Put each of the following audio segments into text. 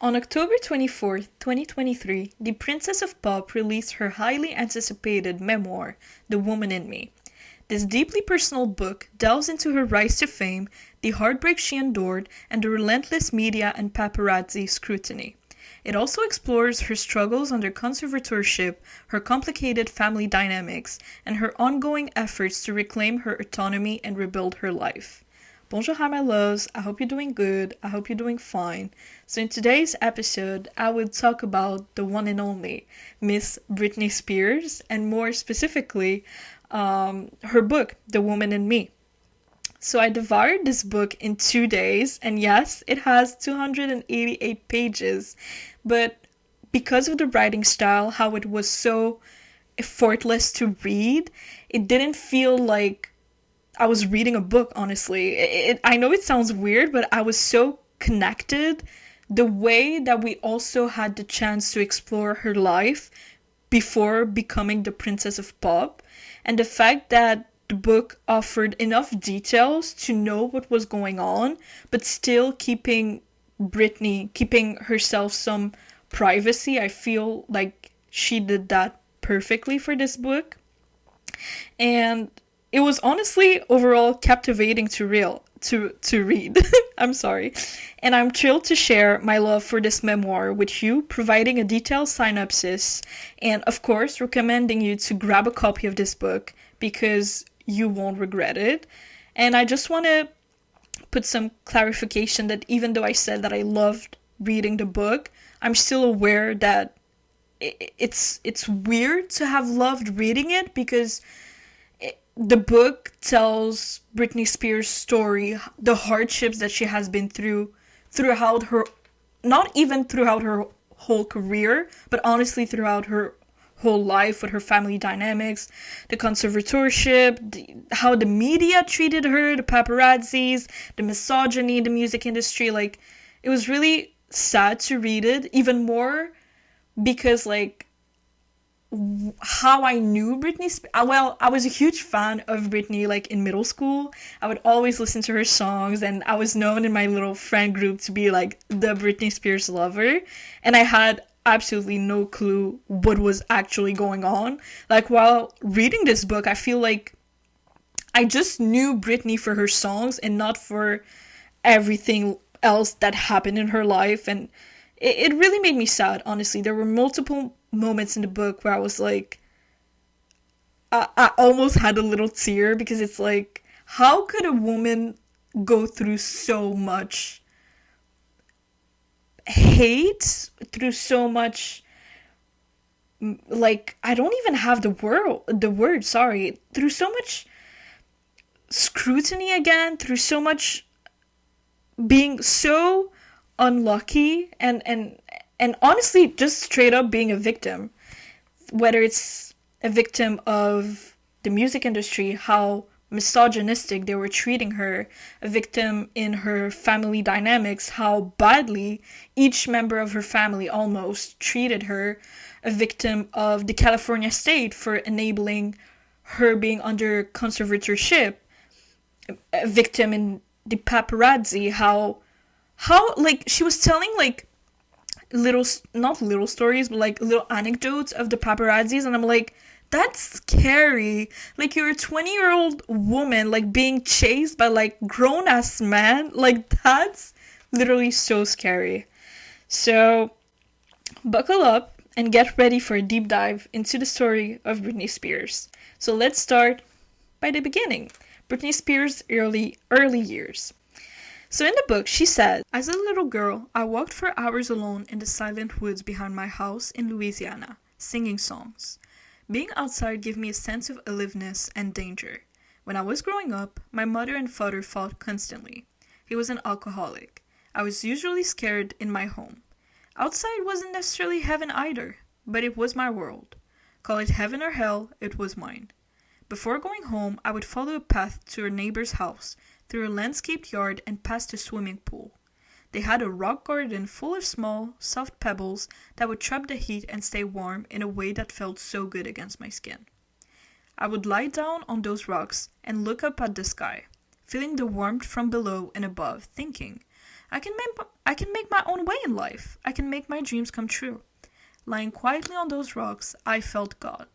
On October 24th, 2023, the Princess of Pop released her highly anticipated memoir, The Woman in Me. This deeply personal book delves into her rise to fame, the heartbreaks she endured, and the relentless media and paparazzi scrutiny. It also explores her struggles under conservatorship, her complicated family dynamics, and her ongoing efforts to reclaim her autonomy and rebuild her life. Bonjour Hi, my loves. I hope you're doing good. I hope you're doing fine. So in today's episode, I will talk about the one and only Miss Britney Spears, and more specifically, her book, The Woman in Me. So I devoured this book in 2 days, and yes, it has 288 pages, but because of the writing style, how it was so effortless to read, it didn't feel like I was reading a book, honestly. I know it sounds weird, but I was so connected. The way that we also had the chance to explore her life before becoming the Princess of Pop, and the fact that the book offered enough details to know what was going on, but still keeping herself some privacy. I feel like she did that perfectly for this book. And it was honestly overall captivating to read. I'm sorry. And I'm thrilled to share my love for this memoir with you, providing a detailed synopsis and of course recommending you to grab a copy of this book because you won't regret it. And I just want to put some clarification that even though I said that I loved reading the book, I'm still aware that it's weird to have loved reading it because the book tells Britney Spears' story, the hardships that she has been through throughout her, not even throughout her whole career, but honestly throughout her whole life, with her family dynamics, the conservatorship, how the media treated her, the paparazzis, the misogyny in the music industry. Like, it was really sad to read it, even more because, like, how I knew Britney Spears. Well, I was a huge fan of Britney, like, in middle school. I would always listen to her songs, and I was known in my little friend group to be, like, the Britney Spears lover. And I had absolutely no clue what was actually going on. Like, while reading this book, I feel like I just knew Britney for her songs and not for everything else that happened in her life. And it really made me sad, honestly. There were multiple moments in the book where I was like, I almost had a little tear because it's like, how could a woman go through so much hate, through so much, like, I don't even have the word, sorry, through so much scrutiny again, through so much being so unlucky and honestly just straight up being a victim, whether it's a victim of the music industry, how misogynistic they were treating her, a victim in her family dynamics, how badly each member of her family almost treated her, a victim of the California state for enabling her being under conservatorship, a victim in the paparazzi, how like she was telling like not little stories, but like little anecdotes of the paparazzis, and I'm like, that's scary. Like, you're a 20-year-old woman like being chased by like grown-ass men. Like, that's literally so scary. So buckle up and get ready for a deep dive into the story of Britney Spears. So let's start by the beginning. Britney Spears' early years. So in the book, she said, "As a little girl, I walked for hours alone in the silent woods behind my house in Louisiana, singing songs. Being outside gave me a sense of aliveness and danger. When I was growing up, my mother and father fought constantly. He was an alcoholic. I was usually scared in my home. Outside wasn't necessarily heaven either, but it was my world. Call it heaven or hell, it was mine. Before going home, I would follow a path to a neighbor's house, through a landscaped yard and past a swimming pool. They had a rock garden full of small, soft pebbles that would trap the heat and stay warm in a way that felt so good against my skin. I would lie down on those rocks and look up at the sky, feeling the warmth from below and above, thinking, I can make my own way in life. I can make my dreams come true. Lying quietly on those rocks, I felt God.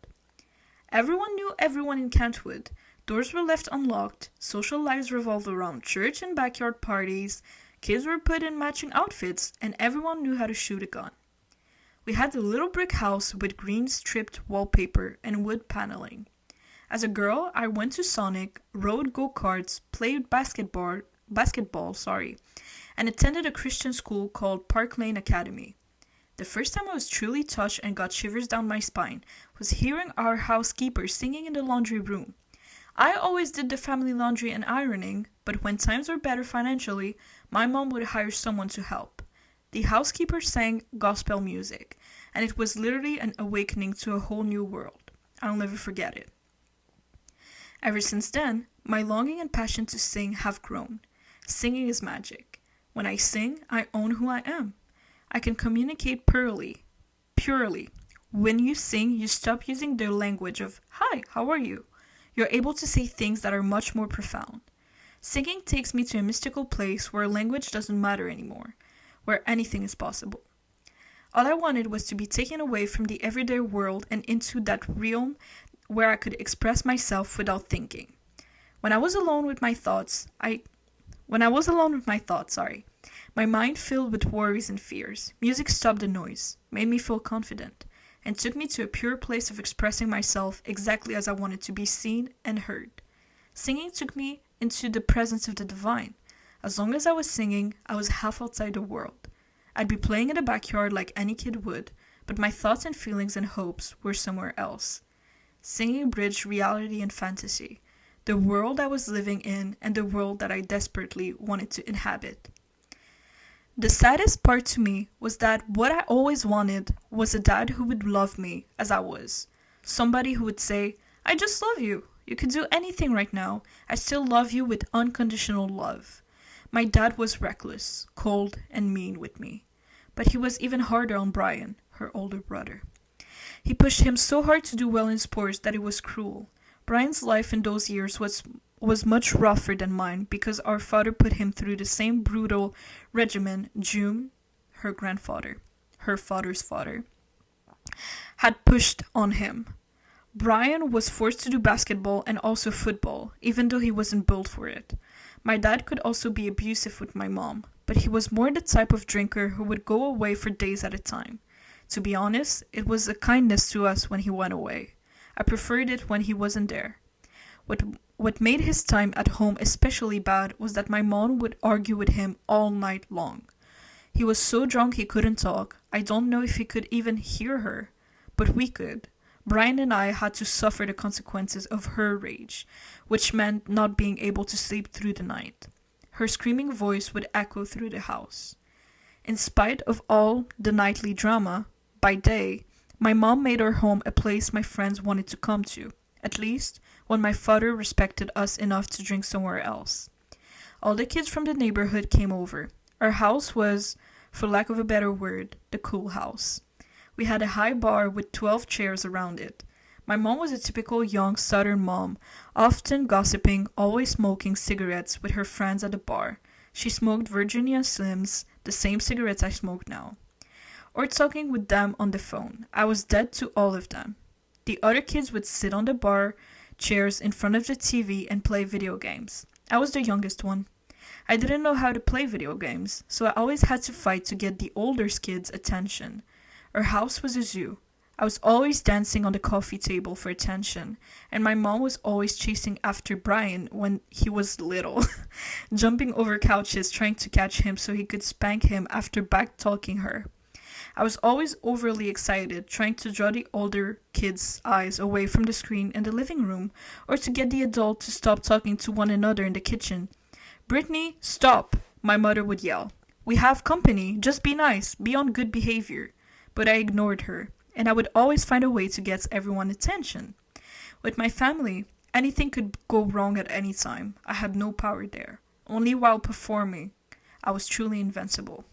Everyone knew everyone in Kentwood. Doors were left unlocked, social lives revolved around church and backyard parties, kids were put in matching outfits, and everyone knew how to shoot a gun. We had the little brick house with green stripped wallpaper and wood paneling. As a girl, I went to Sonic, rode go-karts, played basketball, and attended a Christian school called Park Lane Academy. The first time I was truly touched and got shivers down my spine was hearing our housekeeper singing in the laundry room. I always did the family laundry and ironing, but when times were better financially, my mom would hire someone to help. The housekeeper sang gospel music, and it was literally an awakening to a whole new world. I'll never forget it. Ever since then, my longing and passion to sing have grown. Singing is magic. When I sing, I own who I am. I can communicate purely. When you sing, you stop using the language of, "Hi, how are you?" You're able to say things that are much more profound. Singing takes me to a mystical place where language doesn't matter anymore, where anything is possible. All I wanted was to be taken away from the everyday world and into that realm where I could express myself without thinking. When I was alone with my thoughts, my mind filled with worries and fears, music stopped the noise, made me feel confident, and took me to a pure place of expressing myself exactly as I wanted to be seen and heard. Singing took me into the presence of the divine. As long as I was singing, I was half outside the world. I'd be playing in the backyard like any kid would, but my thoughts and feelings and hopes were somewhere else. Singing bridged reality and fantasy, the world I was living in and the world that I desperately wanted to inhabit. The saddest part to me was that what I always wanted was a dad who would love me as I was. Somebody who would say, "I just love you. You could do anything right now. I still love you with unconditional love." My dad was reckless, cold, and mean with me. But he was even harder on Brian, her older brother. He pushed him so hard to do well in sports that it was cruel. Brian's life in those years was much rougher than mine because our father put him through the same brutal regimen June, her father's father, had pushed on him. Brian was forced to do basketball and also football, even though he wasn't built for it. My dad could also be abusive with my mom, but he was more the type of drinker who would go away for days at a time. To be honest, it was a kindness to us when he went away. I preferred it when he wasn't there. What made his time at home especially bad was that my mom would argue with him all night long. He was so drunk he couldn't talk. I don't know if he could even hear her, but we could. Brian and I had to suffer the consequences of her rage, which meant not being able to sleep through the night. Her screaming voice would echo through the house. In spite of all the nightly drama, by day, my mom made our home a place my friends wanted to come to, at least when my father respected us enough to drink somewhere else. All the kids from the neighborhood came over. Our house was, for lack of a better word, the cool house. We had a high bar with 12 chairs around it. My mom was a typical young Southern mom, often gossiping, always smoking cigarettes with her friends at the bar. She smoked Virginia Slims, the same cigarettes I smoke now. Or talking with them on the phone. I was dead to all of them. The other kids would sit on the bar chairs in front of the TV and play video games. I was the youngest one. I didn't know how to play video games, so I always had to fight to get the older kids' attention. Our house was a zoo. I was always dancing on the coffee table for attention, and my mom was always chasing after Brian when he was little, jumping over couches trying to catch him so he could spank him after back-talking her. I was always overly excited, trying to draw the older kids' eyes away from the screen in the living room, or to get the adults to stop talking to one another in the kitchen. "Britney, stop!" my mother would yell. "We have company, just be nice, be on good behavior." But I ignored her, and I would always find a way to get everyone's attention. With my family, anything could go wrong at any time. I had no power there. Only while performing, I was truly invincible.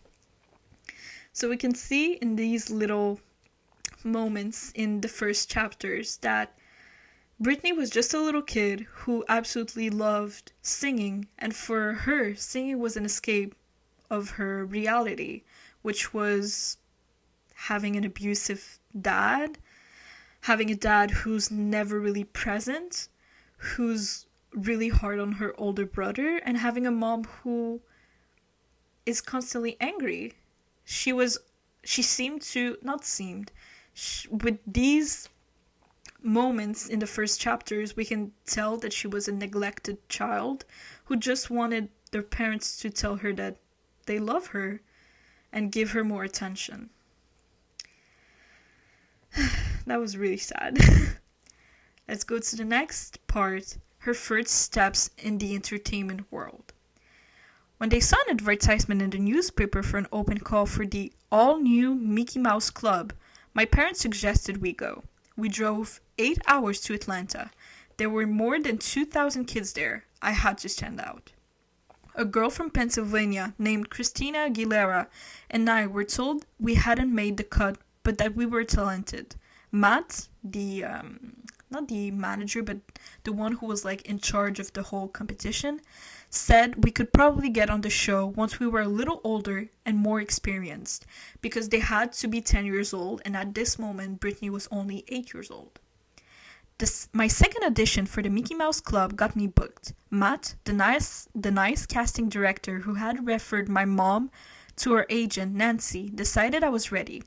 So we can see in these little moments in the first chapters that Britney was just a little kid who absolutely loved singing, and for her, singing was an escape of her reality, which was having an abusive dad, having a dad who's never really present, who's really hard on her older brother, and having a mom who is constantly angry. She seemed to, not seemed, with these moments in the first chapters, we can tell that she was a neglected child who just wanted their parents to tell her that they love her and give her more attention. That was really sad. Let's go to the next part, her first steps in the entertainment world. When they saw an advertisement in the newspaper for an open call for the all-new Mickey Mouse Club, my parents suggested we go. We drove 8 hours to Atlanta. There were more than 2,000 kids there. I had to stand out. A girl from Pennsylvania named Christina Aguilera and I were told we hadn't made the cut, but that we were talented. Matt, not the manager, but the one who was like in charge of the whole competition, said we could probably get on the show once we were a little older and more experienced, because they had to be 10 years old, and at this moment Britney was only 8 years old. My second audition for the Mickey Mouse Club got me booked. Matt, the nice casting director who had referred my mom to her agent Nancy, decided I was ready.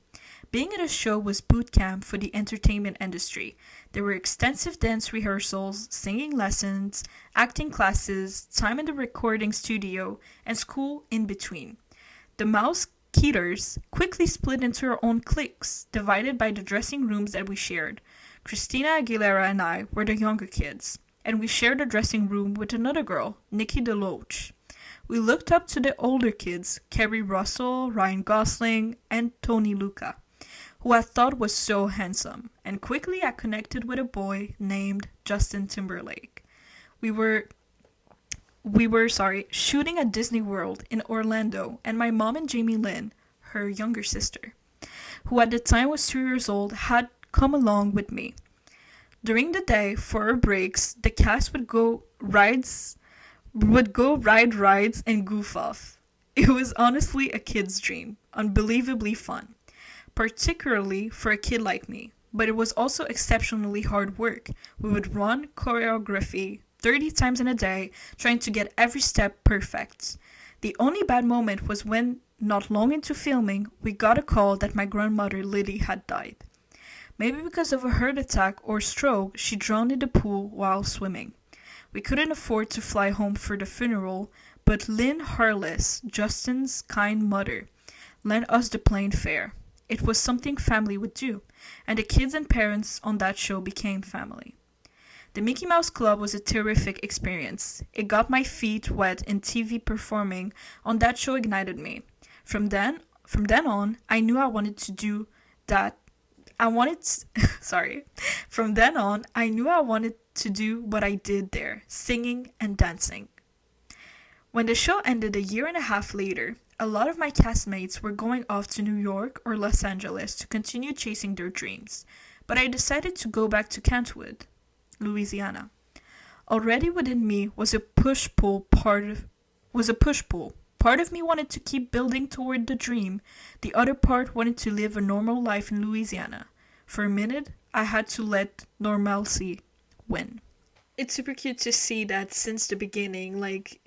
Being at a show was boot camp for the entertainment industry. There were extensive dance rehearsals, singing lessons, acting classes, time in the recording studio, and school in between. The Mouse Keeters quickly split into our own cliques, divided by the dressing rooms that we shared. Christina Aguilera and I were the younger kids, and we shared a dressing room with another girl, Nikki DeLoach. We looked up to the older kids, Kerry Russell, Ryan Gosling, and Tony Lucca, who I thought was so handsome, and quickly I connected with a boy named Justin Timberlake. We were shooting at Disney World in Orlando, and my mom and Jamie Lynn, her younger sister, who at the time was 2 years old, had come along with me. During the day, for our breaks, the cast would go ride rides and goof off. It was honestly a kid's dream, unbelievably fun, particularly for a kid like me, but it was also exceptionally hard work. We would run choreography 30 times in a day, trying to get every step perfect. The only bad moment was when, not long into filming, we got a call that my grandmother Liddy had died. Maybe because of a heart attack or stroke, she drowned in the pool while swimming. We couldn't afford to fly home for the funeral, but Lynn Harless, Justin's kind mother, lent us the plane fare. It was something family would do, and the kids and parents on that show became family. The Mickey Mouse Club was a terrific experience. It got my feet wet in TV performing on that show ignited me. From then on, I knew I wanted to do that. From then on, I knew I wanted to do what I did there, singing and dancing. When the show ended a year and a half later, a lot of my castmates were going off to New York or Los Angeles to continue chasing their dreams, but I decided to go back to Kentwood, Louisiana. Already within me was a push-pull. Part of me wanted to keep building toward the dream. The other part wanted to live a normal life in Louisiana. For a minute, I had to let normalcy win. It's super cute to see that since the beginning, like,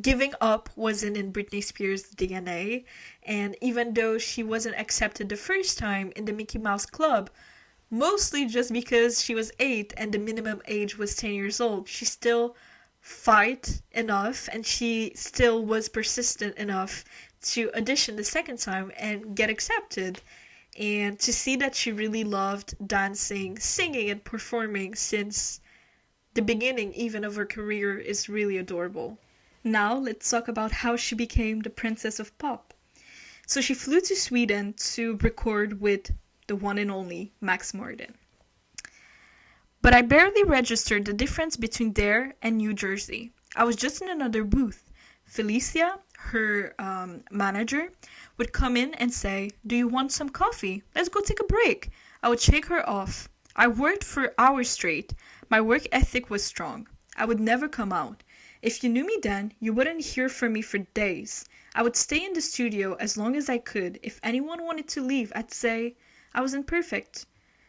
giving up wasn't in Britney Spears' DNA, and even though she wasn't accepted the first time in the Mickey Mouse Club, mostly just because she was 8 and the minimum age was 10 years old, she still fight enough and she still was persistent enough to audition the second time and get accepted. And to see that she really loved dancing, singing, and performing since the beginning even of her career is really adorable. Now let's talk about how she became the Princess of Pop. So she flew to Sweden to record with the one and only Max Martin. But I barely registered the difference between there and New Jersey. I was just in another booth. Felicia, her manager, would come in and say, "Do you want some coffee? Let's go take a break." I would shake her off. I worked for hours straight. My work ethic was strong. I would never come out. If you knew me then, you wouldn't hear from me for days. I would stay in the studio as long as I could. If anyone wanted to leave, I'd say I wasn't perfect.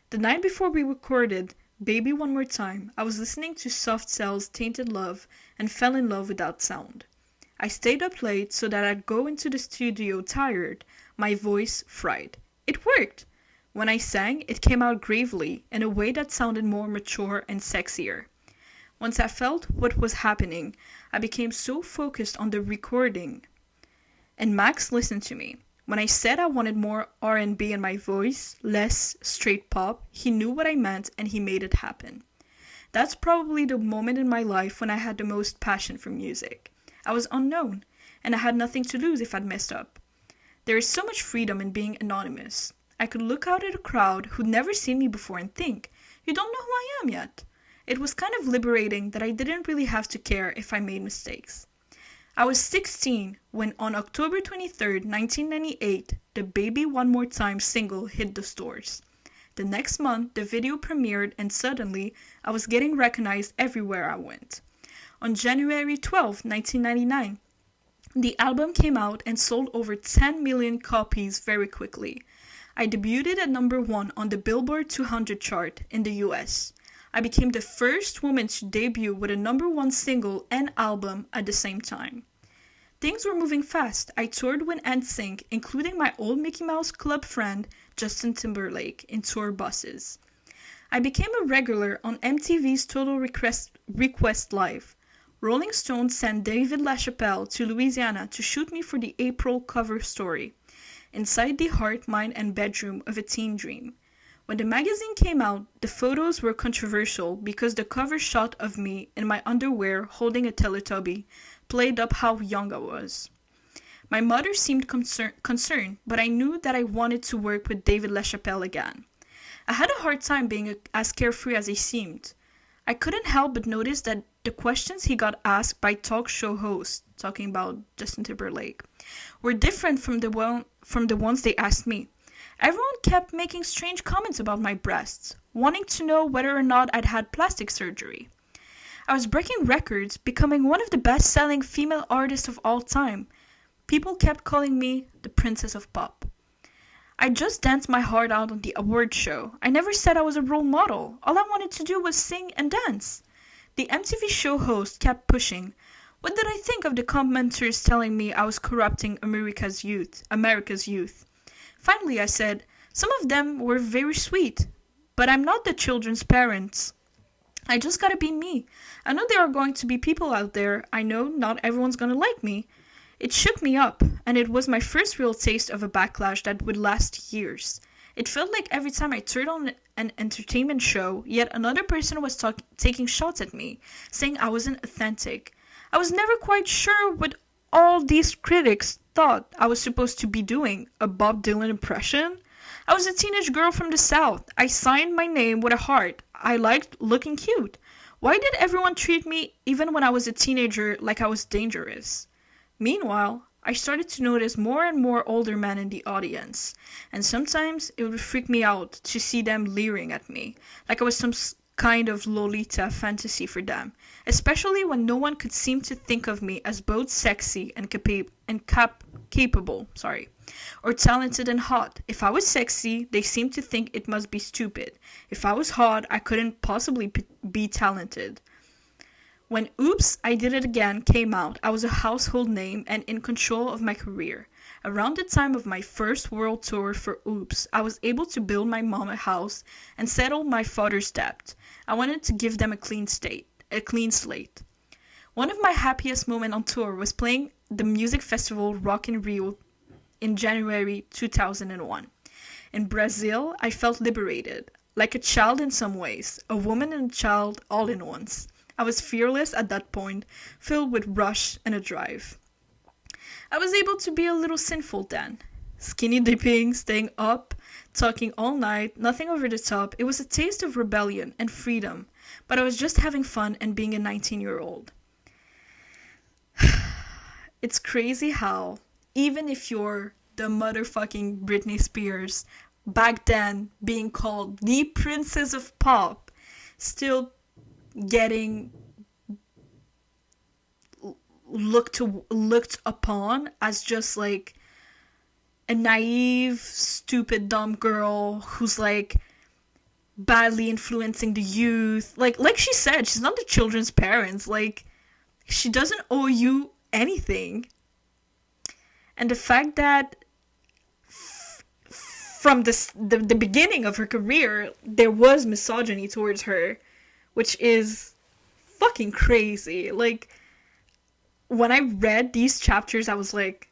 The night before we recorded Baby One More Time, I was listening to Soft Cell's Tainted Love and fell in love without sound. I stayed up late so that I'd go into the studio tired, my voice fried. It worked! When I sang, it came out gravely, in a way that sounded more mature and sexier. Once I felt what was happening, I became so focused on the recording. And Max listened to me. When I said I wanted more R&B in my voice, less straight pop, he knew what I meant and he made it happen. That's probably the moment in my life when I had the most passion for music. I was unknown, and I had nothing to lose if I'd messed up. There is so much freedom in being anonymous. I could look out at a crowd who'd never seen me before and think, you don't know who I am yet. It was kind of liberating that I didn't really have to care if I made mistakes. I was 16 when on October 23rd, 1998, the Baby One More Time single hit the stores. The next month, the video premiered and suddenly, I was getting recognized everywhere I went. On January 12, 1999, the album came out and sold over 10 million copies very quickly. I debuted at number 1 on the Billboard 200 chart in the US. I became the first woman to debut with a number 1 single and album at the same time. Things were moving fast. I toured with NSYNC, including my old Mickey Mouse Club friend, Justin Timberlake, in tour buses. I became a regular on MTV's Total Request Live. Rolling Stone sent David LaChapelle to Louisiana to shoot me for the April cover story, Inside the Heart, Mind, and Bedroom of a Teen Dream. When the magazine came out, the photos were controversial because the cover shot of me in my underwear holding a Teletubby played up how young I was. My mother seemed concerned, but I knew that I wanted to work with David LaChapelle again. I had a hard time being as carefree as he seemed. I couldn't help but notice that the questions he got asked by talk show hosts, talking about Justin Timberlake, were different from the ones they asked me. Everyone kept making strange comments about my breasts, wanting to know whether or not I'd had plastic surgery. I was breaking records, becoming one of the best-selling female artists of all time. People kept calling me the Princess of Pop. I just danced my heart out on the award show. I never said I was a role model. All I wanted to do was sing and dance. The MTV show host kept pushing. What did I think of the commenters telling me I was corrupting America's youth? Finally, I said, some of them were very sweet, but I'm not the children's parents. I just gotta be me. I know there are going to be people out there. I know not everyone's gonna like me. It shook me up, and it was my first real taste of a backlash that would last years. It felt like every time I turned on an entertainment show, yet another person was taking shots at me, saying I wasn't authentic. I was never quite sure what all these critics thought I was supposed to be doing, a Bob Dylan impression? I was a teenage girl from the South. I signed my name with a heart. I liked looking cute. Why did everyone treat me, even when I was a teenager, like I was dangerous? Meanwhile, I started to notice more and more older men in the audience, and sometimes it would freak me out to see them leering at me, like I was some kind of Lolita fantasy for them, especially when no one could seem to think of me as both sexy and capable, or talented and hot. If I was sexy, they seemed to think it must be stupid. If I was hot, I couldn't possibly be talented. When Oops, I Did It Again came out, I was a household name and in control of my career. Around the time of my first world tour for Oops, I was able to build my mom a house and settle my father's debt. I wanted to give them a clean slate. One of my happiest moments on tour was playing the music festival Rock in Rio in January 2001. In Brazil, I felt liberated, like a child in some ways, a woman and a child all in once. I was fearless at that point, filled with rush and a drive. I was able to be a little sinful then. Skinny dipping, staying up, talking all night, nothing over the top. It was a taste of rebellion and freedom, but I was just having fun and being a 19-year-old. It's crazy how, even if you're the motherfucking Britney Spears, back then being called the Princess of Pop, still getting looked upon as just like a naive, stupid, dumb girl who's like badly influencing the youth. Like she said, she's not the children's parents. Like, she doesn't owe you anything. And the fact that from the beginning of her career, there was misogyny towards her, which is fucking crazy. Like, when I read these chapters, I was like,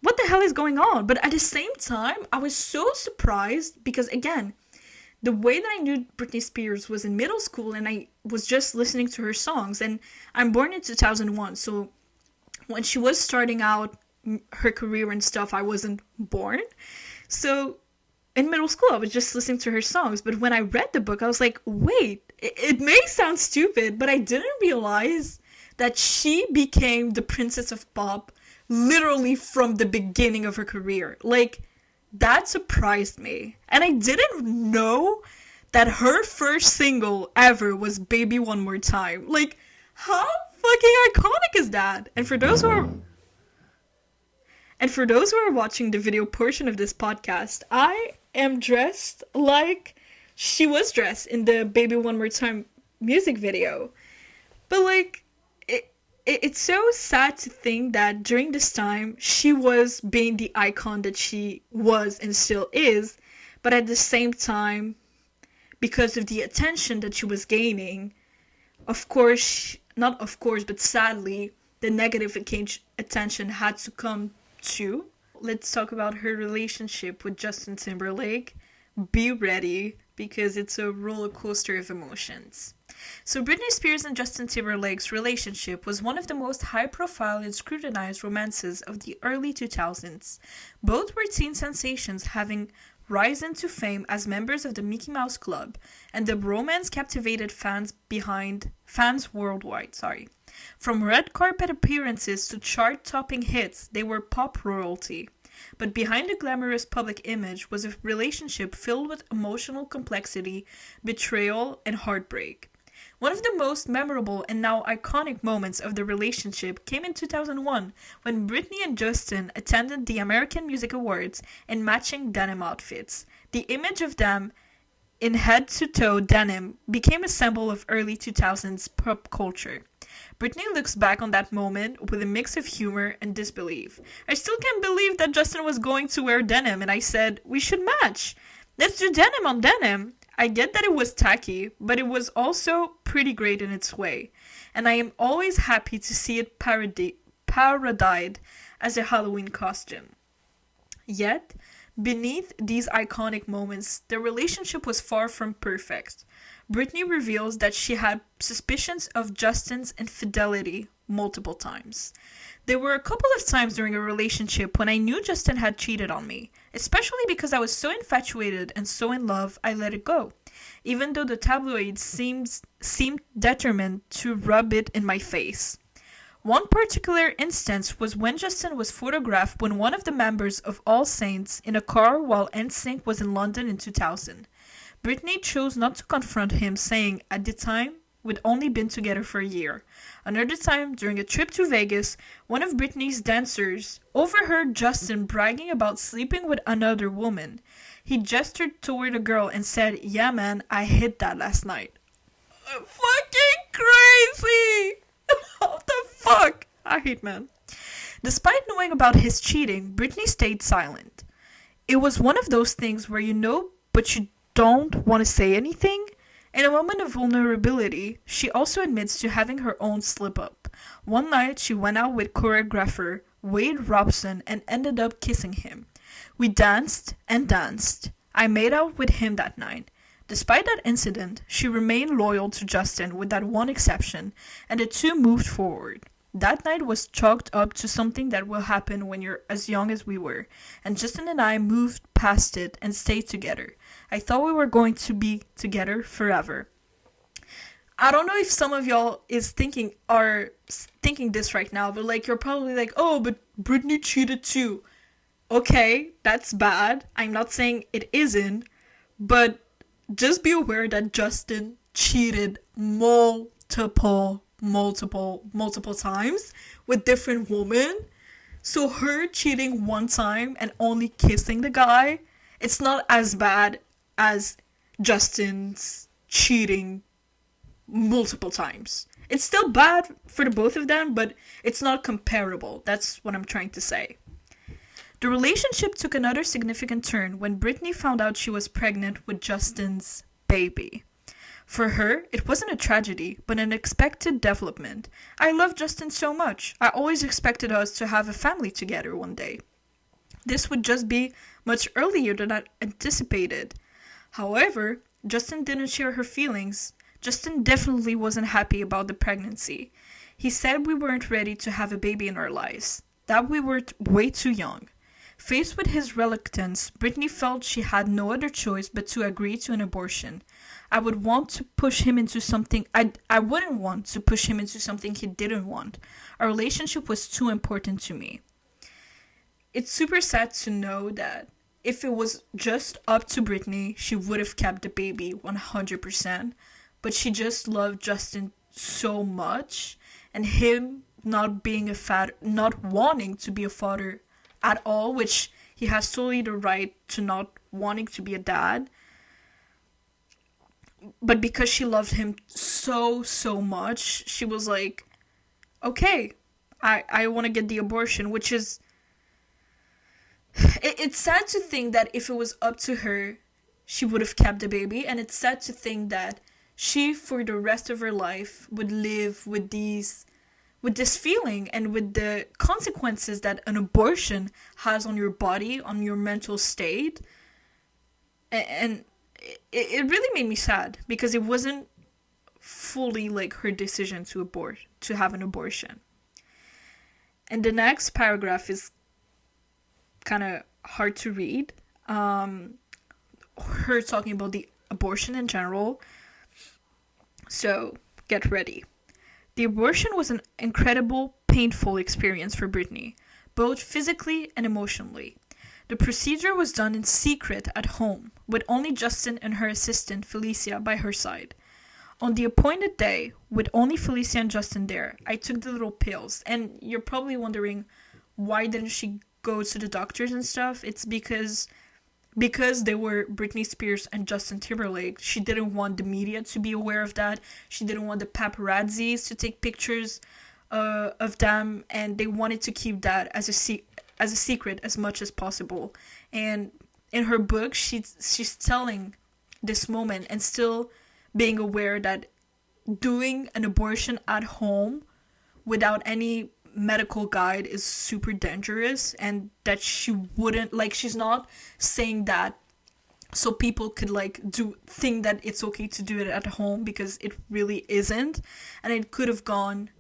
what the hell is going on? But at the same time, I was so surprised because, again, the way that I knew Britney Spears was in middle school and I was just listening to her songs. And I'm born in 2001, so when she was starting out her career and stuff, I wasn't born. So in middle school, I was just listening to her songs. But when I read the book, I was like, wait, it may sound stupid, but I didn't realize that she became the princess of pop literally from the beginning of her career. Like, that surprised me. And I didn't know that her first single ever was Baby One More Time. Like, how fucking iconic is that? And for those who are watching the video portion of this podcast, I am dressed like she was dressed in the Baby One More Time music video. But like, it's so sad to think that during this time, she was being the icon that she was and still is, but at the same time, because of the attention that she was gaining, of course, not of course, but sadly, the negative attention had to come too. Let's talk about her relationship with Justin Timberlake. Be ready, because it's a roller coaster of emotions. So Britney Spears and Justin Timberlake's relationship was one of the most high-profile and scrutinized romances of the early 2000s. Both were teen sensations, having risen to fame as members of the Mickey Mouse Club, and the romance captivated fans worldwide. From red carpet appearances to chart-topping hits, they were pop royalty. But behind the glamorous public image was a relationship filled with emotional complexity, betrayal, and heartbreak. One of the most memorable and now iconic moments of the relationship came in 2001 when Britney and Justin attended the American Music Awards in matching denim outfits. The image of them in head-to-toe denim became a symbol of early 2000s pop culture. Britney looks back on that moment with a mix of humor and disbelief. I still can't believe that Justin was going to wear denim and I said, we should match. Let's do denim on denim. I get that it was tacky, but it was also pretty great in its way. And I am always happy to see it parodied as a Halloween costume. Yet, beneath these iconic moments, their relationship was far from perfect. Britney reveals that she had suspicions of Justin's infidelity multiple times. There were a couple of times during a relationship when I knew Justin had cheated on me, especially because I was so infatuated and so in love, I let it go, even though the tabloids seemed determined to rub it in my face. One particular instance was when Justin was photographed with one of the members of All Saints in a car while NSYNC was in London in 2000. Britney chose not to confront him, saying, at the time, we'd only been together for a year. Another time, during a trip to Vegas, one of Britney's dancers overheard Justin bragging about sleeping with another woman. He gestured toward a girl and said, yeah man, I hit that last night. Fucking crazy! What the fuck? I hate men. Despite knowing about his cheating, Britney stayed silent. It was one of those things where you know, but you don't want to say anything. In a moment of vulnerability, she also admits to having her own slip-up. One night, she went out with choreographer Wade Robson and ended up kissing him. We danced and danced. I made out with him that night. Despite that incident, she remained loyal to Justin with that one exception, and the two moved forward. That night was chalked up to something that will happen when you're as young as we were, and Justin and I moved past it and stayed together. I thought we were going to be together forever. I don't know if some of y'all are thinking this right now, but like you're probably like, oh, but Britney cheated too. Okay, that's bad. I'm not saying it isn't, but just be aware that Justin cheated multiple multiple times with different women. So her cheating one time and only kissing the guy, it's not as bad as Justin's cheating multiple times. It's still bad for the both of them, but it's not comparable. That's what I'm trying to say. The relationship took another significant turn when Britney found out she was pregnant with Justin's baby. For her, it wasn't a tragedy, but an expected development. I love Justin so much. I always expected us to have a family together one day. This would just be much earlier than I anticipated. However, Justin didn't share her feelings. Justin definitely wasn't happy about the pregnancy. He said we weren't ready to have a baby in our lives, that we were way too young. Faced with his reluctance, Britney felt she had no other choice but to agree to an abortion. I wouldn't want to push him into something he didn't want. Our relationship was too important to me. It's super sad to know that if it was just up to Britney, she would have kept the baby 100%. But she just loved Justin so much, and him not wanting to be a father at all, which he has totally the right to not wanting to be a dad. But because she loved him so much, she was like, okay, I want to get the abortion, which is... It's sad to think that if it was up to her, she would have kept the baby. And it's sad to think that she, for the rest of her life, would live with this feeling and with the consequences that an abortion has on your body, on your mental state. And it really made me sad, because it wasn't fully like her decision to have an abortion. And the next paragraph is kind of hard to read. Her talking about the abortion in general. So get ready. The abortion was an incredible, painful experience for Britney, both physically and emotionally. The procedure was done in secret at home, with only Justin and her assistant Felicia by her side. On the appointed day, with only Felicia and Justin there, I took the little pills. And you're probably wondering, why didn't she go to the doctors and stuff? It's because they were Britney Spears and Justin Timberlake. She didn't want the media to be aware of that. She didn't want the paparazzis to take pictures of them, and they wanted to keep that as a secret as much as possible. And in her book, she's telling this moment and still being aware that doing an abortion at home without any medical guide is super dangerous, and that she wouldn't, like, she's not saying that so people could think that it's okay to do it at home, because it really isn't, and it could have gone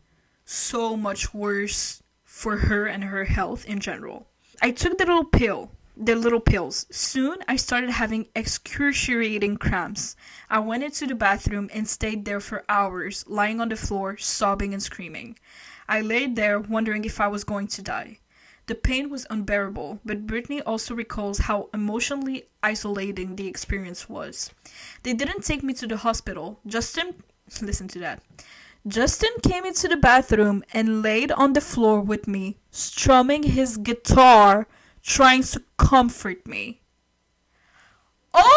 so much worse for her and her health in general. I took the little pills. Soon I started having excruciating cramps. I went into the bathroom and stayed there for hours, lying on the floor, sobbing and screaming. I laid there wondering if I was going to die. The pain was unbearable, but Britney also recalls how emotionally isolating the experience was. They didn't take me to the hospital. Listen to that. Justin came into the bathroom and laid on the floor with me, strumming his guitar, trying to comfort me. All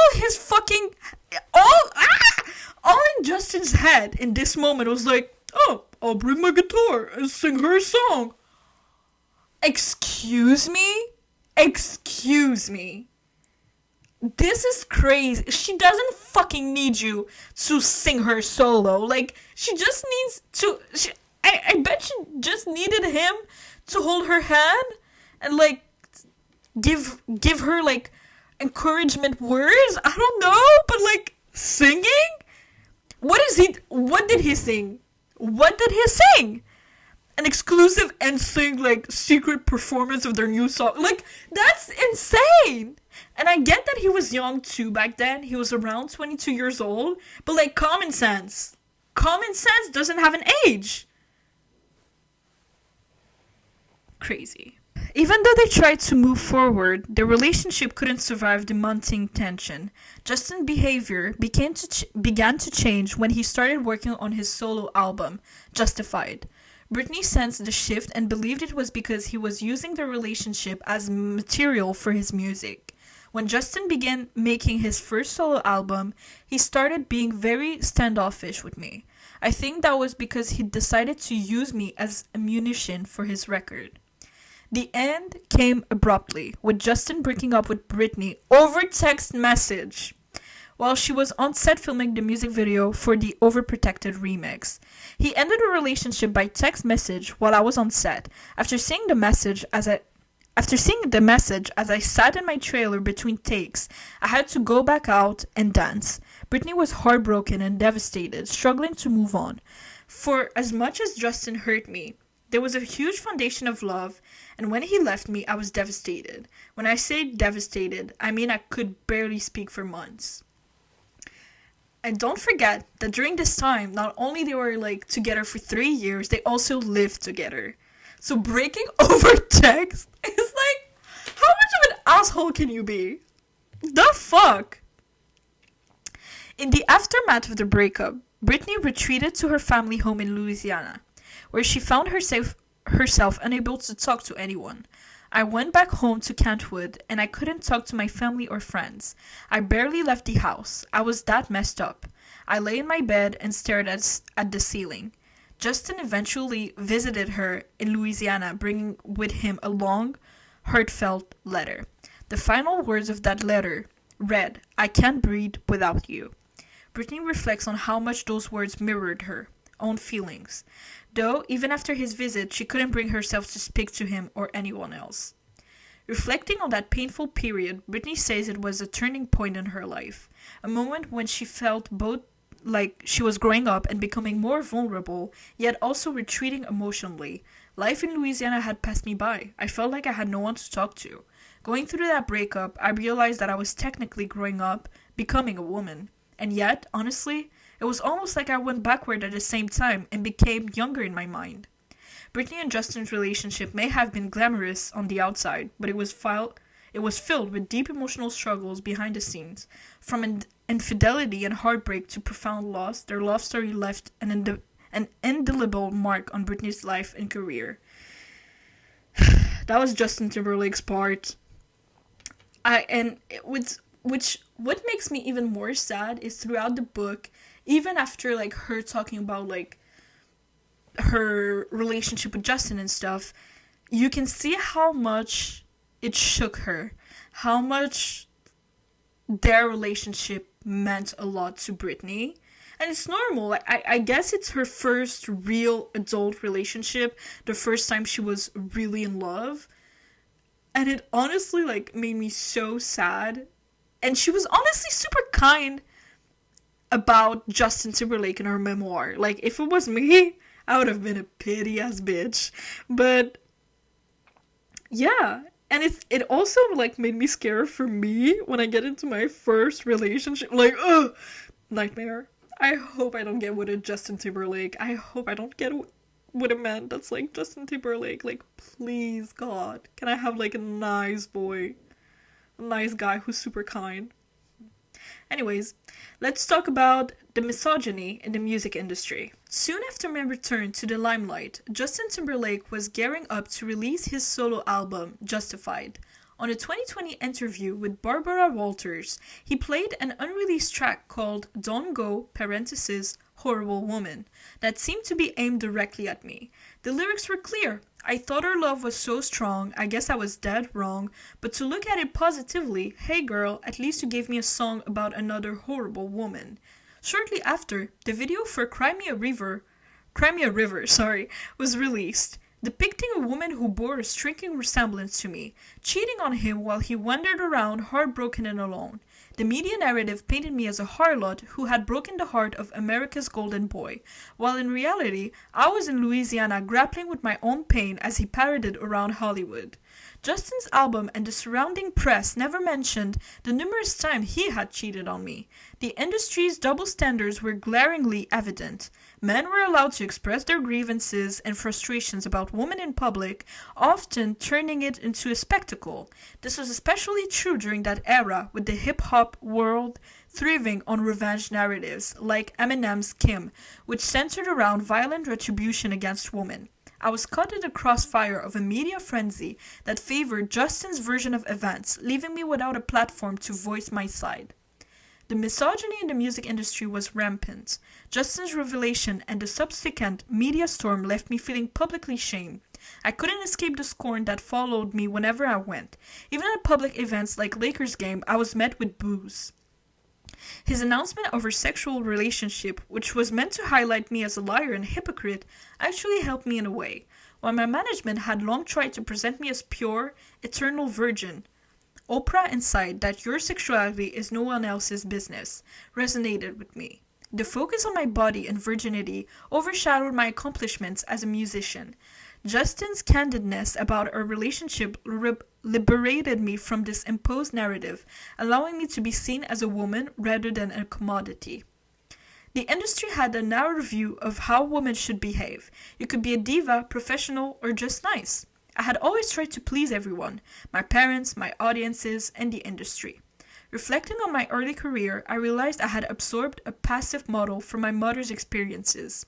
in Justin's head in this moment was like, oh, I'll bring my guitar and sing her a song. Excuse me? This is crazy. She doesn't fucking need you to sing her solo. Like, she just needs to... I bet she just needed him to hold her hand and, like, give her, like, encouragement words. I don't know, but, like, singing? What did he sing? What did he sing? An exclusive NSYNC, like, secret performance of their new song. Like, that's insane! And I get that he was young, too, back then. He was around 22 years old. But, like, common sense. Common sense doesn't have an age. Crazy. Even though they tried to move forward, their relationship couldn't survive the mounting tension. Justin's behavior began to change when he started working on his solo album, Justified. Britney sensed the shift and believed it was because he was using the relationship as material for his music. When Justin began making his first solo album, he started being very standoffish with me. I think that was because he decided to use me as ammunition for his record. The end came abruptly, with Justin breaking up with Britney over text message while she was on set filming the music video for the Overprotected remix. He ended the relationship by text message while I was on set. After seeing the message as I sat in my trailer between takes, I had to go back out and dance. Britney was heartbroken and devastated, struggling to move on. For as much as Justin hurt me, there was a huge foundation of love, and when he left me, I was devastated. When I say devastated, I mean I could barely speak for months. And don't forget that during this time, not only they were like together for 3 years, they also lived together. So breaking over text is like, how much of an asshole can you be? The fuck? In the aftermath of the breakup, Britney retreated to her family home in Louisiana, where she found herself unable to talk to anyone. I went back home to Kentwood, and I couldn't talk to my family or friends. I barely left the house. I was that messed up. I lay in my bed and stared at the ceiling. Justin eventually visited her in Louisiana, bringing with him a long, heartfelt letter. The final words of that letter read, "I can't breathe without you." Britney reflects on how much those words mirrored her own feelings, though even after his visit she couldn't bring herself to speak to him or anyone else. Reflecting on that painful period, Britney says it was a turning point in her life, a moment when she felt both like she was growing up and becoming more vulnerable, yet also retreating emotionally. Life in Louisiana had passed me by. I felt like I had no one to talk to. Going through that breakup, I realized that I was technically growing up, becoming a woman. And yet, honestly, it was almost like I went backward at the same time and became younger in my mind. Britney and Justin's relationship may have been glamorous on the outside, but it was filled with deep emotional struggles behind the scenes. From infidelity and heartbreak to profound loss, their love story left an indelible mark on Britney's life and career. That was Justin Timberlake's part. What makes me even more sad is throughout the book, even after like her talking about like her relationship with Justin and stuff, you can see how much it shook her, how much their relationship meant a lot to Britney. And it's normal. Like, I guess it's her first real adult relationship, the first time she was really in love. And it honestly like made me so sad. And she was honestly super kind about Justin Timberlake in her memoir. Like, if it was me, I would have been a pity-ass bitch. But, yeah. And it also, like, made me scared for me when I get into my first relationship. Like, ugh! Nightmare. I hope I don't get with a Justin Timberlake. I hope I don't get with a man that's like Justin Timberlake. Like, please, God. Can I have, like, a nice boy? A nice guy who's super kind. Anyways, let's talk about the misogyny in the music industry. Soon after my return to the limelight, Justin Timberlake was gearing up to release his solo album, Justified. On a 2020 interview with Barbara Walters, he played an unreleased track called Don't Go, Horrible Woman, that seemed to be aimed directly at me. The lyrics were clear. I thought our love was so strong, I guess I was dead wrong, but to look at it positively, hey girl, at least you gave me a song about another horrible woman. Shortly after, the video for Cry Me a River, was released, depicting a woman who bore a striking resemblance to me, cheating on him while he wandered around heartbroken and alone. The media narrative painted me as a harlot who had broken the heart of America's golden boy, while in reality, I was in Louisiana grappling with my own pain as he paraded around Hollywood. Justin's album and the surrounding press never mentioned the numerous times he had cheated on me. The industry's double standards were glaringly evident. Men were allowed to express their grievances and frustrations about women in public, often turning it into a spectacle. This was especially true during that era, with the hip-hop world thriving on revenge narratives like Eminem's Kim, which centered around violent retribution against women. I was caught in the crossfire of a media frenzy that favored Justin's version of events, leaving me without a platform to voice my side. The misogyny in the music industry was rampant. Justin's revelation and the subsequent media storm left me feeling publicly shamed. I couldn't escape the scorn that followed me whenever I went. Even at public events like Lakers game, I was met with boos. His announcement of our sexual relationship, which was meant to highlight me as a liar and hypocrite, actually helped me in a way. While my management had long tried to present me as pure, eternal virgin, Oprah inside that your sexuality is no one else's business resonated with me. The focus on my body and virginity overshadowed my accomplishments as a musician. Justin's candidness about our relationship liberated me from this imposed narrative, allowing me to be seen as a woman rather than a commodity. The industry had a narrow view of how women should behave. You could be a diva, professional, or just nice. I had always tried to please everyone, my parents, my audiences, and the industry. Reflecting on my early career, I realized I had absorbed a passive model from my mother's experiences.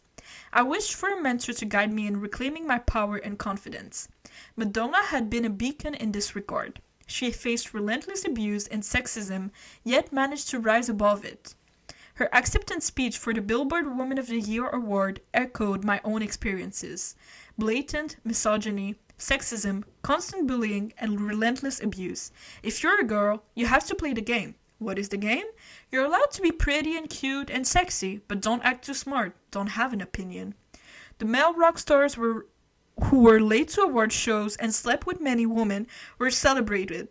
I wished for a mentor to guide me in reclaiming my power and confidence. Madonna had been a beacon in this regard. She faced relentless abuse and sexism, yet managed to rise above it. Her acceptance speech for the Billboard Woman of the Year award echoed my own experiences. Blatant misogyny, sexism, constant bullying, and relentless abuse. If you're a girl, you have to play the game. What is the game? You're allowed to be pretty and cute and sexy, but don't act too smart, don't have an opinion. The male rock stars who were late to award shows and slept with many women were celebrated.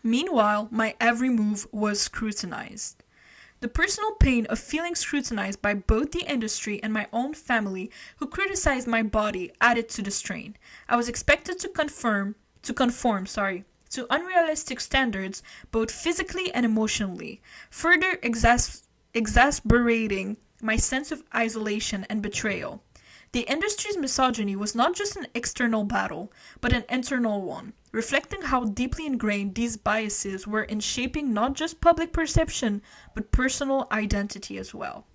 Meanwhile, my every move was scrutinized. The personal pain of feeling scrutinized by both the industry and my own family, who criticized my body, added to the strain. I was expected to conform to unrealistic standards, both physically and emotionally, further exacerbating my sense of isolation and betrayal. The industry's misogyny was not just an external battle, but an internal one, reflecting how deeply ingrained these biases were in shaping not just public perception, but personal identity as well.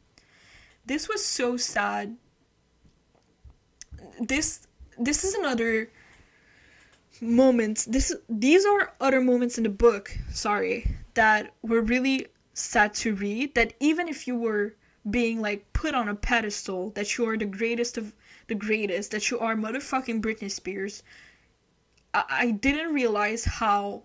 This was so sad. This is another moment. These are other moments in the book, that were really sad to read, that even if you were being like put on a pedestal, that you are the greatest of the greatest, that you are motherfucking Britney Spears, I didn't realize how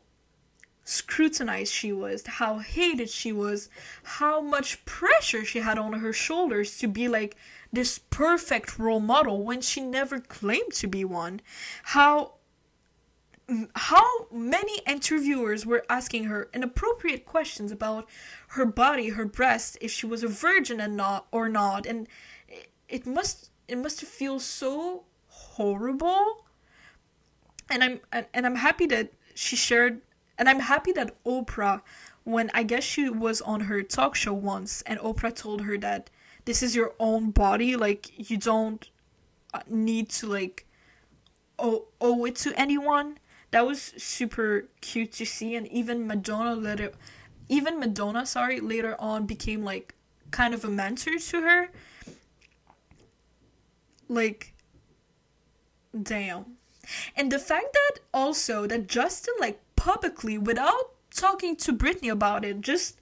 scrutinized she was, how hated she was, how much pressure she had on her shoulders to be like this perfect role model when she never claimed to be one. How many interviewers were asking her inappropriate questions about her body, her breast, if she was a virgin and not, and it must feel so horrible. And I'm happy that she shared, and I'm happy that Oprah, when I guess she was on her talk show once, and Oprah told her that this is your own body, like you don't need to like owe it to anyone. That was super cute to see, and even Madonna later on became like kind of a mentor to her. Like, damn. And the fact that also that Justin like publicly, without talking to Britney about it, just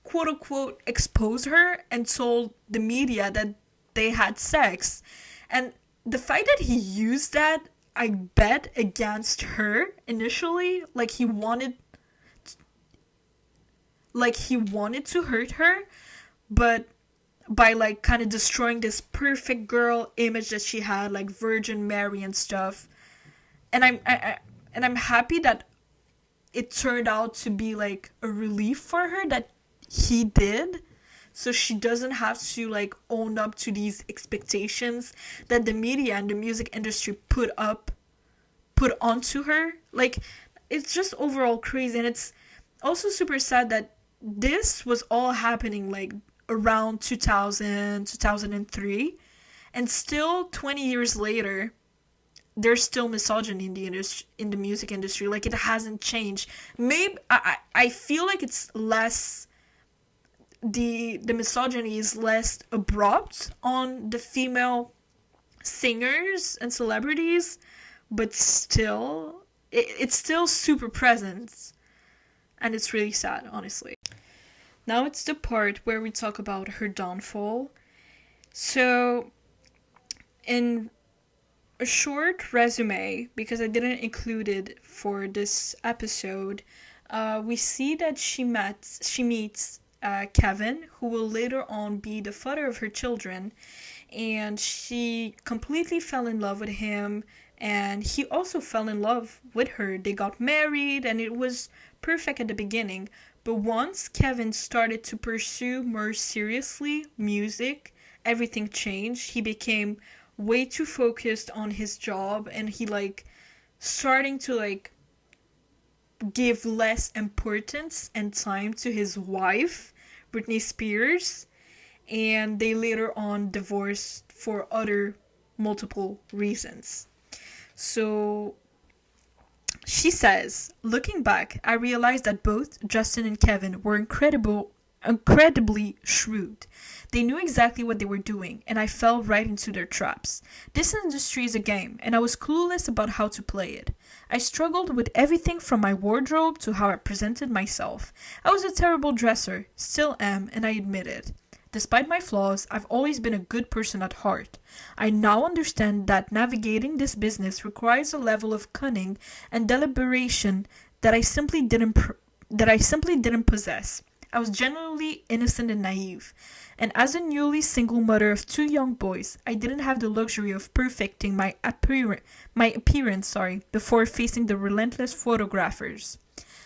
quote unquote exposed her and told the media that they had sex. And the fact that he used that, I bet, against her initially, like he wanted to hurt her, but by like kind of destroying this perfect girl image that she had, like Virgin Mary and stuff. And I'm happy that it turned out to be like a relief for her that he did, so she doesn't have to like own up to these expectations that the media and the music industry put put onto her. Like, it's just overall crazy. And it's also super sad that this was all happening like around 2000, 2003. And still 20 years later, there's still misogyny in the music industry. Like, it hasn't changed. Maybe I feel like it's less, the misogyny is less abrupt on the female singers and celebrities, but still it's still super present, and it's really sad, honestly. Now it's the part where we talk about her downfall. So, in a short resume, because I didn't include it for this episode, we see that she meets Kevin, who will later on be the father of her children, and she completely fell in love with him, and he also fell in love with her. They got married, and it was perfect at the beginning. But once Kevin started to pursue more seriously music, everything changed. He became way too focused on his job, and he starting to give less importance and time to his wife, Britney Spears, and they later on divorced for other multiple reasons. So she says, looking back, I realized that both Justin and Kevin were incredibly shrewd. They knew exactly what they were doing, and I fell right into their traps. This industry is a game, and I was clueless about how to play it. I struggled with everything from my wardrobe to how I presented myself. I was a terrible dresser, still am, and I admit it. Despite my flaws, I've always been a good person at heart. I now understand that navigating this business requires a level of cunning and deliberation that I simply didn't possess. I was genuinely innocent and naive, and as a newly single mother of 2 young boys, I didn't have the luxury of perfecting my appearance before facing the relentless photographers.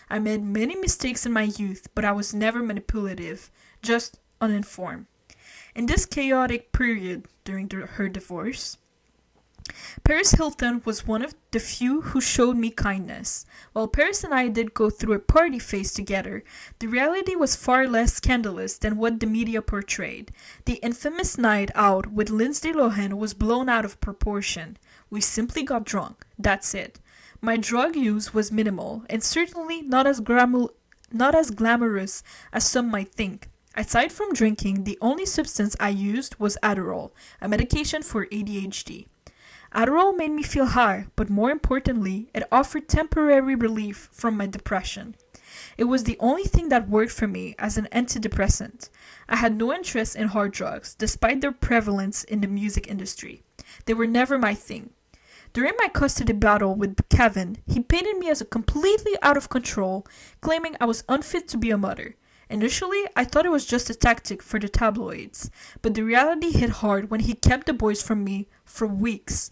I made many mistakes in my youth, but I was never manipulative, just uninformed. In this chaotic period during her divorce, Paris Hilton was one of the few who showed me kindness. While Paris and I did go through a party phase together, the reality was far less scandalous than what the media portrayed. The infamous night out with Lindsay Lohan was blown out of proportion. We simply got drunk. That's it. My drug use was minimal, and certainly not as glamorous as some might think. Aside from drinking, the only substance I used was Adderall, a medication for ADHD. Adderall made me feel high, but more importantly, it offered temporary relief from my depression. It was the only thing that worked for me as an antidepressant. I had no interest in hard drugs, despite their prevalence in the music industry. They were never my thing. During my custody battle with Kevin, he painted me as a completely out of control, claiming I was unfit to be a mother. Initially, I thought it was just a tactic for the tabloids, but the reality hit hard when he kept the boys from me for weeks.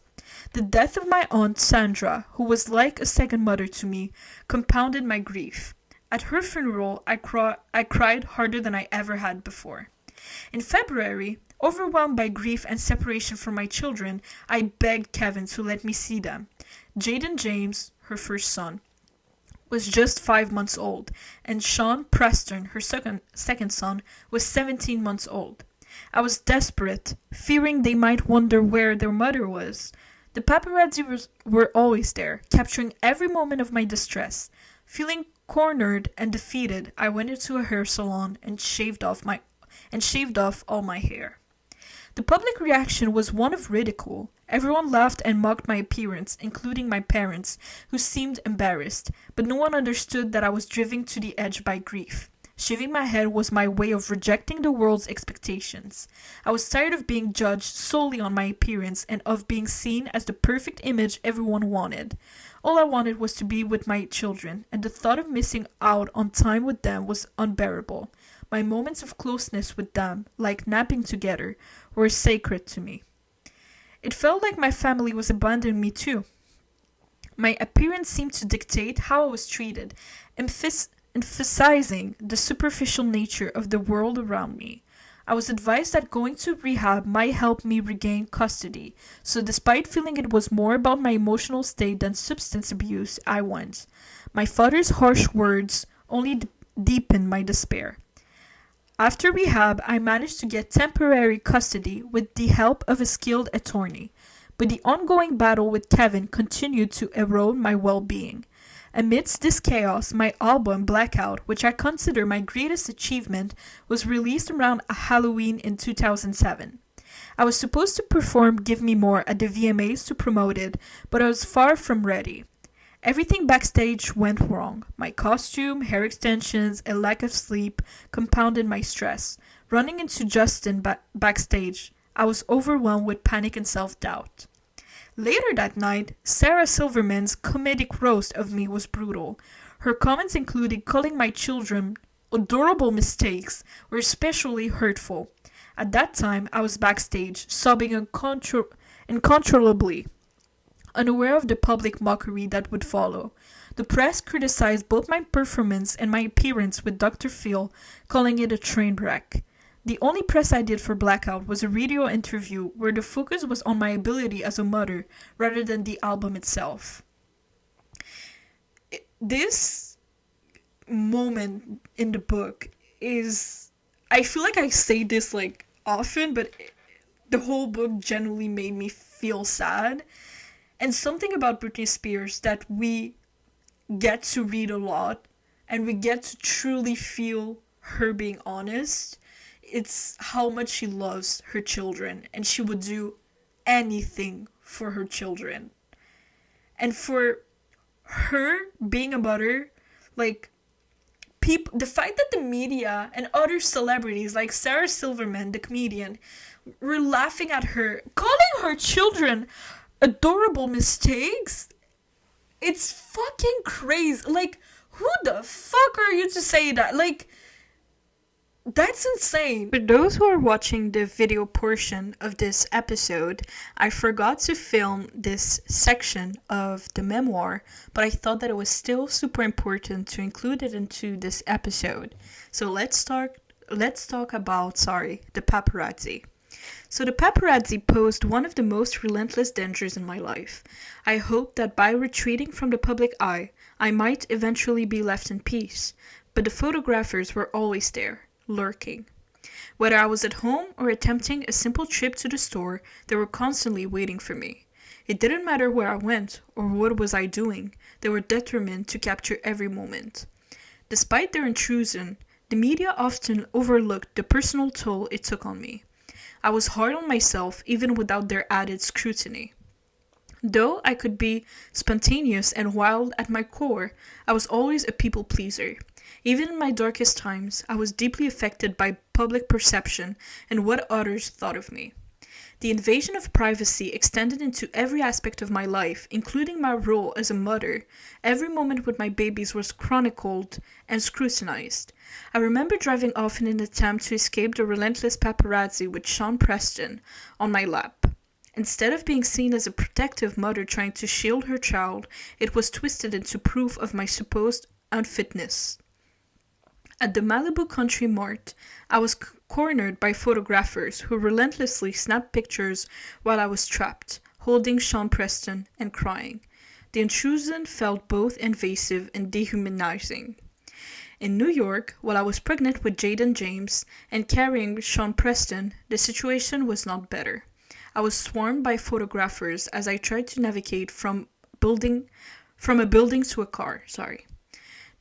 The death of my aunt Sandra, who was like a second mother to me, compounded my grief. At her funeral, I cried harder than I ever had before. In February, overwhelmed by grief and separation from my children, I begged Kevin to let me see them. Jaden James, her first son, was just 5 months old, and Sean Preston, her second son, was 17 months old. I was desperate, fearing they might wonder where their mother was. The paparazzi were always there, capturing every moment of my distress. Feeling cornered and defeated, I went into a hair salon and shaved off all my hair. The public reaction was one of ridicule. Everyone laughed and mocked my appearance, including my parents, who seemed embarrassed, but no one understood that I was driven to the edge by grief. Shaving my head was my way of rejecting the world's expectations. I was tired of being judged solely on my appearance and of being seen as the perfect image everyone wanted. All I wanted was to be with my children, and the thought of missing out on time with them was unbearable. My moments of closeness with them, like napping together, were sacred to me. It felt like my family was abandoning me too. My appearance seemed to dictate how I was treated, emphasizing the superficial nature of the world around me. I was advised that going to rehab might help me regain custody, so despite feeling it was more about my emotional state than substance abuse, I went. My father's harsh words only deepened my despair. After rehab, I managed to get temporary custody with the help of a skilled attorney, but the ongoing battle with Kevin continued to erode my well-being. Amidst this chaos, my album Blackout, which I consider my greatest achievement, was released around Halloween in 2007. I was supposed to perform Give Me More at the VMAs to promote it, but I was far from ready. Everything backstage went wrong. My costume, hair extensions, a lack of sleep compounded my stress. Running into Justin backstage, I was overwhelmed with panic and self-doubt. Later that night, Sarah Silverman's comedic roast of me was brutal. Her comments included calling my children adorable mistakes were especially hurtful. At that time, I was backstage, sobbing uncontrollably, unaware of the public mockery that would follow. The press criticized both my performance and my appearance with Dr. Phil, calling it a train wreck. The only press I did for Blackout was a radio interview where the focus was on my ability as a mother rather than the album itself. This moment in the book is, I feel like I say this like often, but the whole book genuinely made me feel sad. And something about Britney Spears that we get to read a lot and we get to truly feel her being honest. It's how much she loves her children and she would do anything for her children. And for her being a mother, like, the fact that the media and other celebrities like Sarah Silverman, the comedian, were laughing at her, calling her children adorable mistakes, it's fucking crazy. Like, who the fuck are you to say that? Like, that's insane. For those who are watching the video portion of this episode, I forgot to film this section of the memoir, but I thought that it was still super important to include it into this episode. So let's talk about, the paparazzi. So the paparazzi posed one of the most relentless dangers in my life. I hoped that by retreating from the public eye, I might eventually be left in peace, but the photographers were always there, lurking. Whether I was at home or attempting a simple trip to the store, they were constantly waiting for me. It didn't matter where I went or what was I doing, they were determined to capture every moment. Despite their intrusion, the media often overlooked the personal toll it took on me. I was hard on myself even without their added scrutiny. Though I could be spontaneous and wild at my core, I was always a people pleaser. Even in my darkest times, I was deeply affected by public perception and what others thought of me. The invasion of privacy extended into every aspect of my life, including my role as a mother. Every moment with my babies was chronicled and scrutinized. I remember driving off in an attempt to escape the relentless paparazzi with Sean Preston on my lap. Instead of being seen as a protective mother trying to shield her child, it was twisted into proof of my supposed unfitness. At the Malibu Country Mart, I was cornered by photographers who relentlessly snapped pictures while I was trapped, holding Sean Preston and crying. The intrusion felt both invasive and dehumanizing. In New York, while I was pregnant with Jaden James and carrying Sean Preston, the situation was not better. I was swarmed by photographers as I tried to navigate from a building to a car.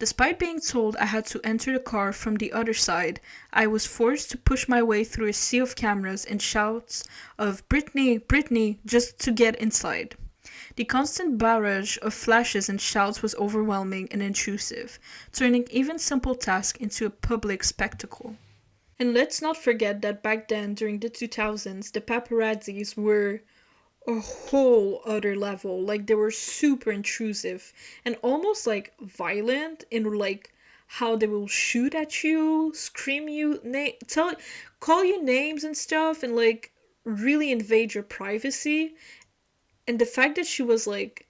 Despite being told I had to enter the car from the other side, I was forced to push my way through a sea of cameras and shouts of "Britney, Britney," just to get inside. The constant barrage of flashes and shouts was overwhelming and intrusive, turning even simple tasks into a public spectacle. And let's not forget that back then, during the 2000s, the paparazzis were a whole other level. Like, they were super intrusive and almost like violent in like how they will shoot at you, scream you, call you names and stuff, and like really invade your privacy. And the fact that she was like,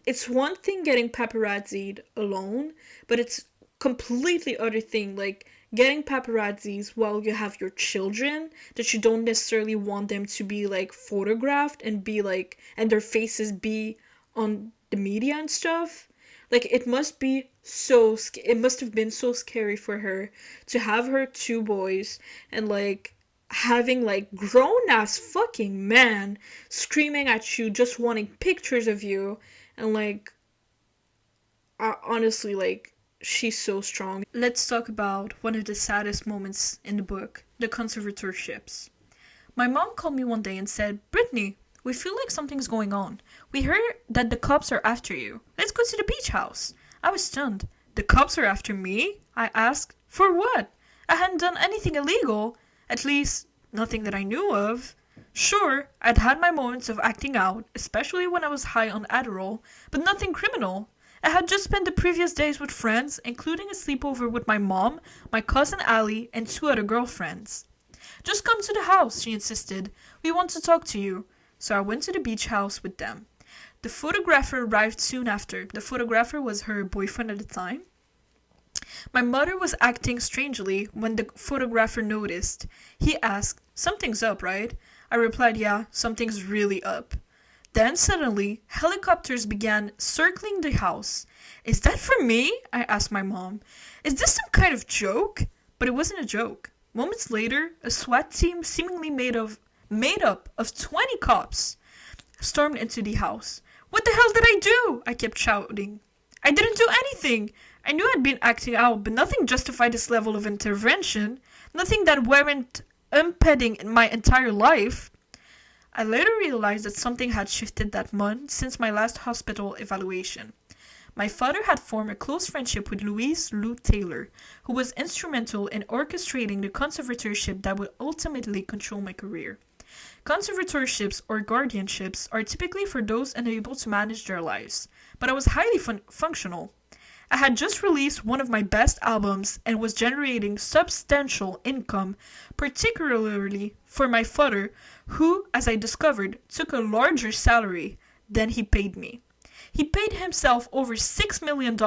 it's one thing getting paparazzied alone, but it's completely other thing, like getting paparazzis while you have your children that you don't necessarily want them to be like photographed and be like and their faces be on the media and stuff. Like it must have been so scary for her to have her two boys and like having like grown ass fucking men screaming at you just wanting pictures of you and like honestly, like, she's so strong. Let's talk about one of the saddest moments in the book, the conservatorships. My mom called me one day and said, Brittany, we feel like something's going on. We heard that the cops are after you. Let's go to the beach house. I was stunned. The cops are after me? I asked. For what? I hadn't done anything illegal. At least, nothing that I knew of. Sure, I'd had my moments of acting out, especially when I was high on Adderall, but nothing criminal. I had just spent the previous days with friends, including a sleepover with my mom, my cousin Allie, and two other girlfriends. Just come to the house, she insisted. We want to talk to you. So I went to the beach house with them. The photographer arrived soon after. The photographer was her boyfriend at the time. My mother was acting strangely when the photographer noticed. He asked, Something's up, right? I replied, yeah, something's really up. Then suddenly, helicopters began circling the house. Is that for me? I asked my mom. Is this some kind of joke? But it wasn't a joke. Moments later, a SWAT team seemingly made up of 20 cops stormed into the house. What the hell did I do? I kept shouting. I didn't do anything. I knew I'd been acting out, but nothing justified this level of intervention. Nothing that weren't impeding my entire life. I later realized that something had shifted that month since my last hospital evaluation. My father had formed a close friendship with Louise Lou Taylor, who was instrumental in orchestrating the conservatorship that would ultimately control my career. Conservatorships or guardianships are typically for those unable to manage their lives, but I was highly functional. I had just released one of my best albums and was generating substantial income, particularly for my father, who, as I discovered, took a larger salary than he paid me. He paid himself over $6 million,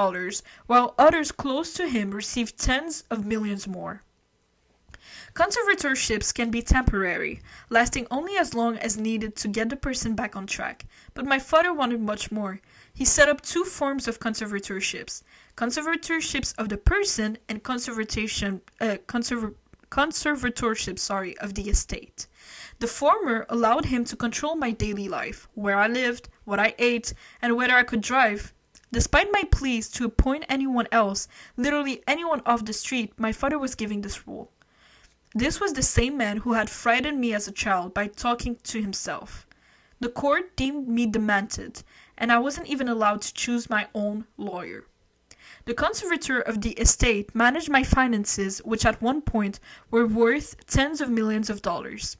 while others close to him received tens of millions more. Conservatorships can be temporary, lasting only as long as needed to get the person back on track, but my father wanted much more. He set up two forms of conservatorships of the person and conservatorship of the estate. The former allowed him to control my daily life, where I lived, what I ate, and whether I could drive. Despite my pleas to appoint anyone else, literally anyone off the street, my father was giving this rule. This was the same man who had frightened me as a child by talking to himself. The court deemed me demented, and I wasn't even allowed to choose my own lawyer. The conservator of the estate managed my finances, which at one point were worth tens of millions of dollars.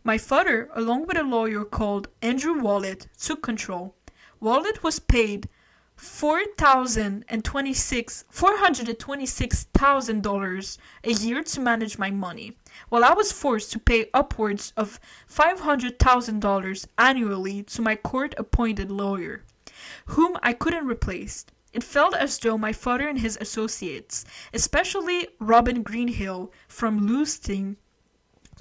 My father, along with a lawyer called Andrew Wallet, took control. Wallet was paid $426,000 a year to manage my money, while I was forced to pay upwards of $500,000 annually to my court-appointed lawyer, whom I couldn't replace. It felt as though my father and his associates, especially Robin Greenhill from Lou's team,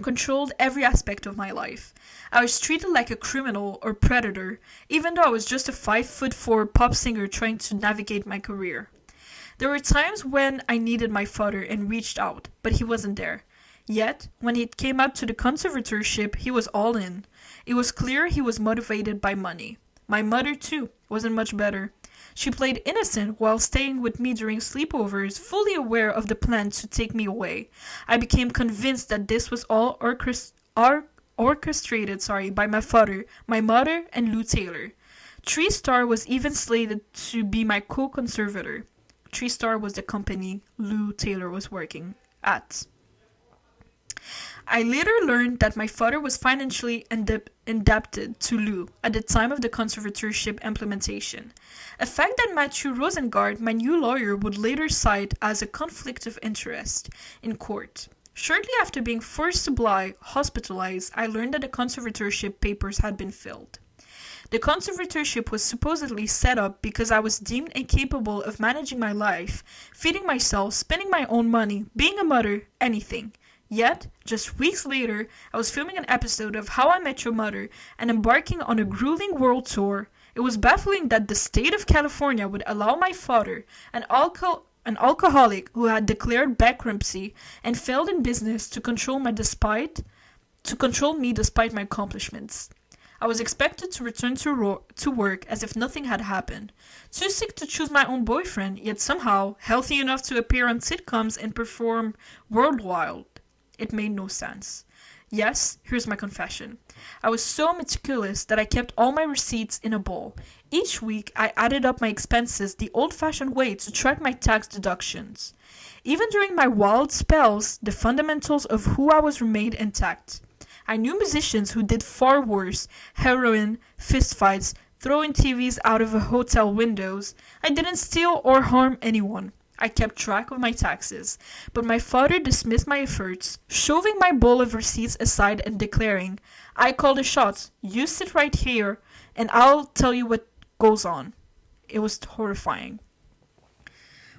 controlled every aspect of my life. I was treated like a criminal or predator, even though I was just a 5'4" pop singer trying to navigate my career. There were times when I needed my father and reached out, but he wasn't there. Yet, when it came up to the conservatorship, he was all in. It was clear he was motivated by money. My mother, too, wasn't much better. She played innocent while staying with me during sleepovers, fully aware of the plan to take me away. I became convinced that this was all orchestrated by my father, my mother, and Lou Taylor. Tree Star was even slated to be my co-conservator. Tree Star was the company Lou Taylor was working at. I later learned that my father was financially indebted to Lou at the time of the conservatorship implementation, a fact that Matthew Rosengard, my new lawyer, would later cite as a conflict of interest in court. Shortly after being forced to lie hospitalized, I learned that the conservatorship papers had been filled. The conservatorship was supposedly set up because I was deemed incapable of managing my life, feeding myself, spending my own money, being a mother, anything. Yet, just weeks later, I was filming an episode of How I Met Your Mother and embarking on a grueling world tour. It was baffling that the state of California would allow my father, an alcoholic who had declared bankruptcy and failed in business, to control me despite my accomplishments. I was expected to return to work as if nothing had happened, too sick to choose my own boyfriend, yet somehow healthy enough to appear on sitcoms and perform worldwide. It made no sense. Yes, here's my confession. I was so meticulous that I kept all my receipts in a bowl. Each week, I added up my expenses the old-fashioned way to track my tax deductions. Even during my wild spells, the fundamentals of who I was remained intact. I knew musicians who did far worse: heroin, fistfights, throwing TVs out of hotel windows. I didn't steal or harm anyone. I kept track of my taxes, but my father dismissed my efforts, shoving my bowl of receipts aside and declaring, "I call the shots, you sit right here, and I'll tell you what goes on." It was horrifying.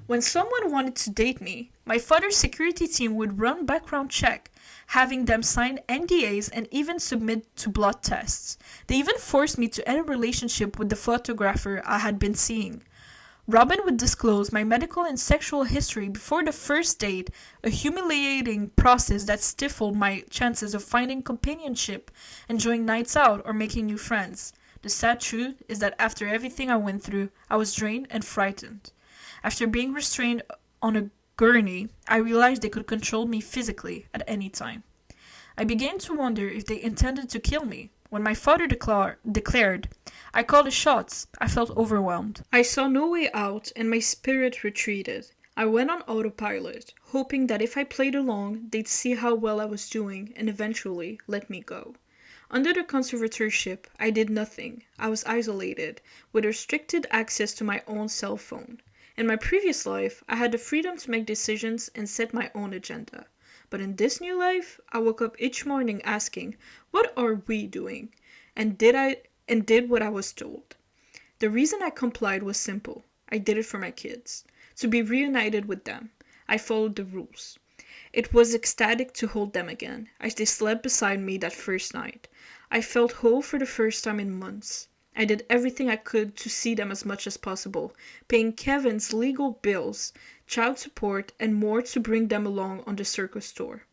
When someone wanted to date me, my father's security team would run background check, having them sign NDAs and even submit to blood tests. They even forced me to end a relationship with the photographer I had been seeing. Robin would disclose my medical and sexual history before the first date, a humiliating process that stifled my chances of finding companionship, enjoying nights out, or making new friends. The sad truth is that after everything I went through, I was drained and frightened. After being restrained on a gurney, I realized they could control me physically at any time. I began to wonder if they intended to kill me. When my father declared, "I call the shots," I felt overwhelmed. I saw no way out, and my spirit retreated. I went on autopilot, hoping that if I played along, they'd see how well I was doing and eventually let me go. Under the conservatorship, I did nothing. I was isolated, with restricted access to my own cell phone. In my previous life, I had the freedom to make decisions and set my own agenda. But in this new life, I woke up each morning asking, "What are we doing?" and did what I was told. The reason I complied was simple. I did it for my kids, to be reunited with them. I followed the rules. It was ecstatic to hold them again, as they slept beside me that first night. I felt whole for the first time in months. I did everything I could to see them as much as possible, paying Kevin's legal bills, child support, and more to bring them along on the circus tour.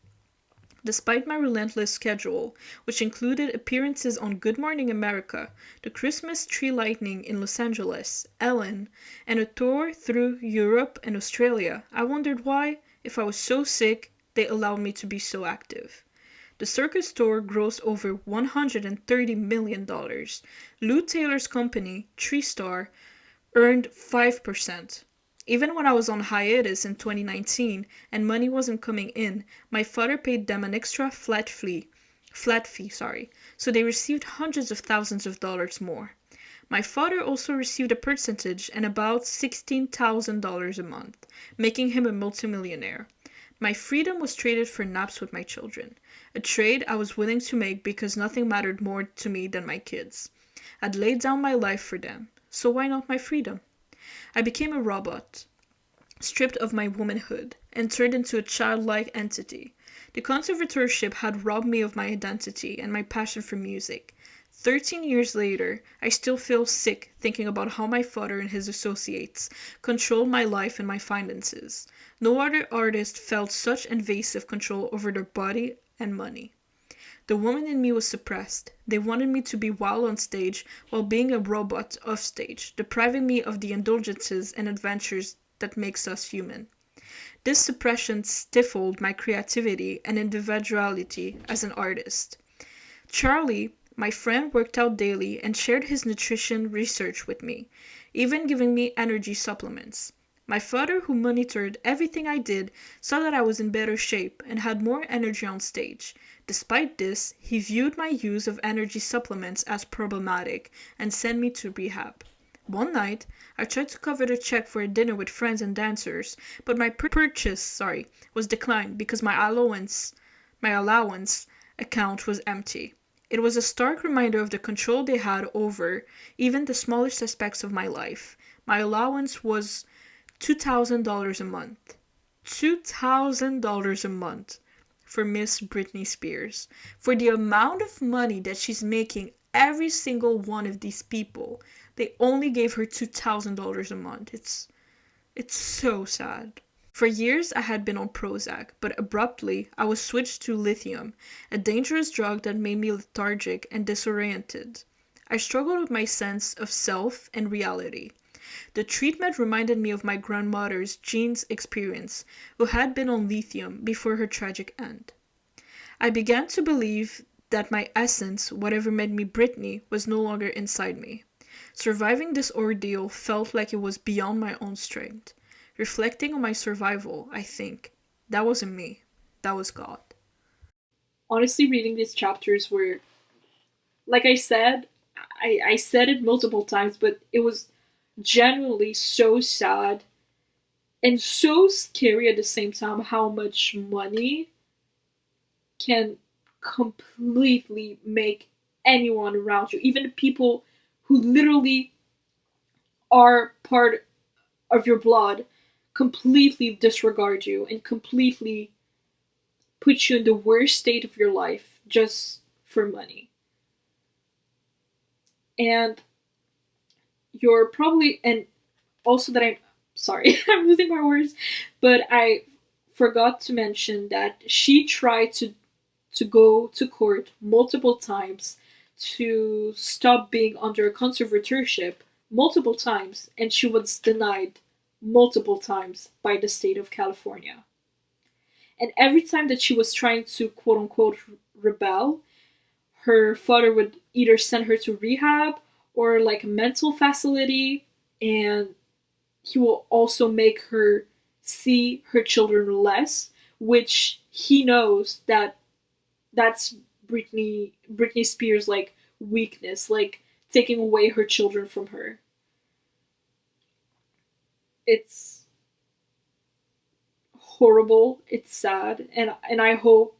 Despite my relentless schedule, which included appearances on Good Morning America, the Christmas tree lighting in Los Angeles, Ellen, and a tour through Europe and Australia, I wondered why, if I was so sick, they allowed me to be so active. The circus tour grossed over $130 million. Lou Taylor's company, TreeStar, earned 5%. Even when I was on hiatus in 2019 and money wasn't coming in, my father paid them an extra flat fee, so they received hundreds of thousands of dollars more. My father also received a percentage and about $16,000 a month, making him a multimillionaire. My freedom was traded for naps with my children, a trade I was willing to make because nothing mattered more to me than my kids. I'd laid down my life for them, so why not my freedom? I became a robot, stripped of my womanhood, and turned into a childlike entity. The conservatorship had robbed me of my identity and my passion for music. 13 years later, I still feel sick thinking about how my father and his associates controlled my life and my finances. No other artist felt such invasive control over their body and money. The woman in me was suppressed. They wanted me to be wild on stage while being a robot off stage, depriving me of the indulgences and adventures that makes us human. This suppression stifled my creativity and individuality as an artist. Charlie, my friend, worked out daily and shared his nutrition research with me, even giving me energy supplements. My father, who monitored everything I did, saw that I was in better shape and had more energy on stage. Despite this, he viewed my use of energy supplements as problematic and sent me to rehab. One night, I tried to cover the check for a dinner with friends and dancers, but my purchase was declined because my allowance account was empty. It was a stark reminder of the control they had over even the smallest aspects of my life. My allowance was $2,000 a month. $2,000 a month for Miss Britney Spears. For the amount of money that she's making, every single one of these people, they only gave her $2,000 a month. It's so sad. For years, I had been on Prozac, but abruptly, I was switched to lithium, a dangerous drug that made me lethargic and disoriented. I struggled with my sense of self and reality. The treatment reminded me of my grandmother's Jean's experience, who had been on lithium before her tragic end. I began to believe that my essence, whatever made me Britney, was no longer inside me. Surviving this ordeal felt like it was beyond my own strength. Reflecting on my survival, I think, that wasn't me, that was God. Honestly, reading these chapters were, like I said, I said it multiple times, but it was genuinely so sad and so scary at the same time how much money can completely make anyone around you, even the people who literally are part of your blood, completely disregard you and completely put you in the worst state of your life just for money. And you're probably, and also that I'm sorry, I'm losing my words, but I forgot to mention that she tried to go to court multiple times to stop being under a conservatorship multiple times, and she was denied multiple times by the state of California. And every time that she was trying to quote unquote rebel, her father would either send her to rehab or like a mental facility, and he will also make her see her children less, which he knows that that's Britney Spears like weakness, like taking away her children from her. It's horrible, it's sad, and I hope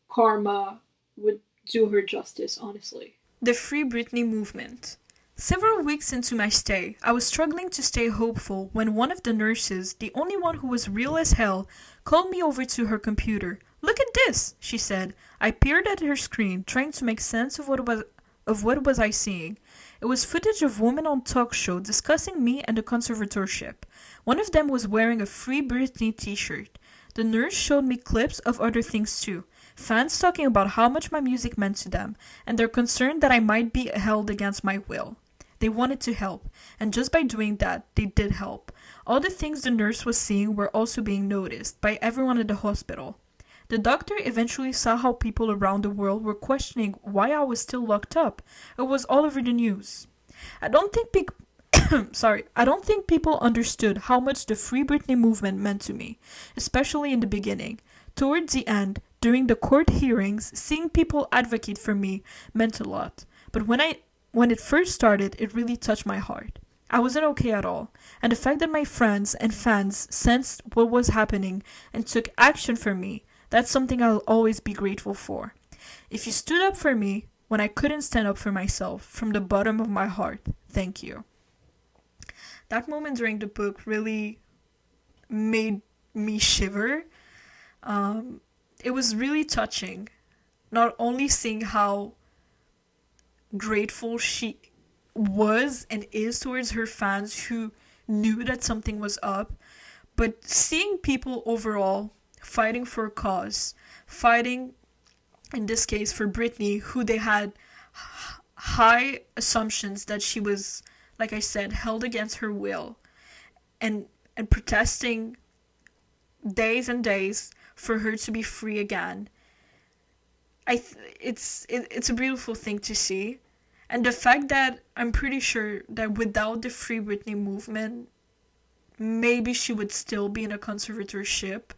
karma would do her justice, honestly. The Free Britney Movement. Several weeks into my stay, I was struggling to stay hopeful when one of the nurses, the only one who was real as hell, called me over to her computer. "Look at this," she said. I peered at her screen, trying to make sense of what was I seeing. It was footage of women on talk show discussing me and the conservatorship. One of them was wearing a Free Britney t-shirt. The nurse showed me clips of other things too. Fans talking about how much my music meant to them, and their concern that I might be held against my will. They wanted to help, and just by doing that, they did help. All the things the nurse was seeing were also being noticed by everyone at the hospital. The doctor eventually saw how people around the world were questioning why I was still locked up. It was all over the news. I don't think I don't think people understood how much the Free Britney movement meant to me, especially in the beginning. Towards the end, during the court hearings, seeing people advocate for me meant a lot. But when it first started, it really touched my heart. I wasn't okay at all, and the fact that my friends and fans sensed what was happening and took action for me, that's something I'll always be grateful for. If you stood up for me when I couldn't stand up for myself, from the bottom of my heart, thank you. That moment during the book really made me shiver. It was really touching, not only seeing how grateful she was and is towards her fans who knew that something was up, but seeing people overall fighting for a cause, fighting in this case for Britney, who they had high assumptions that she was, like I said, held against her will, and protesting days and days for her to be free again. It's a beautiful thing to see, and the fact that I'm pretty sure that without the Free Britney movement, maybe she would still be in a conservatorship.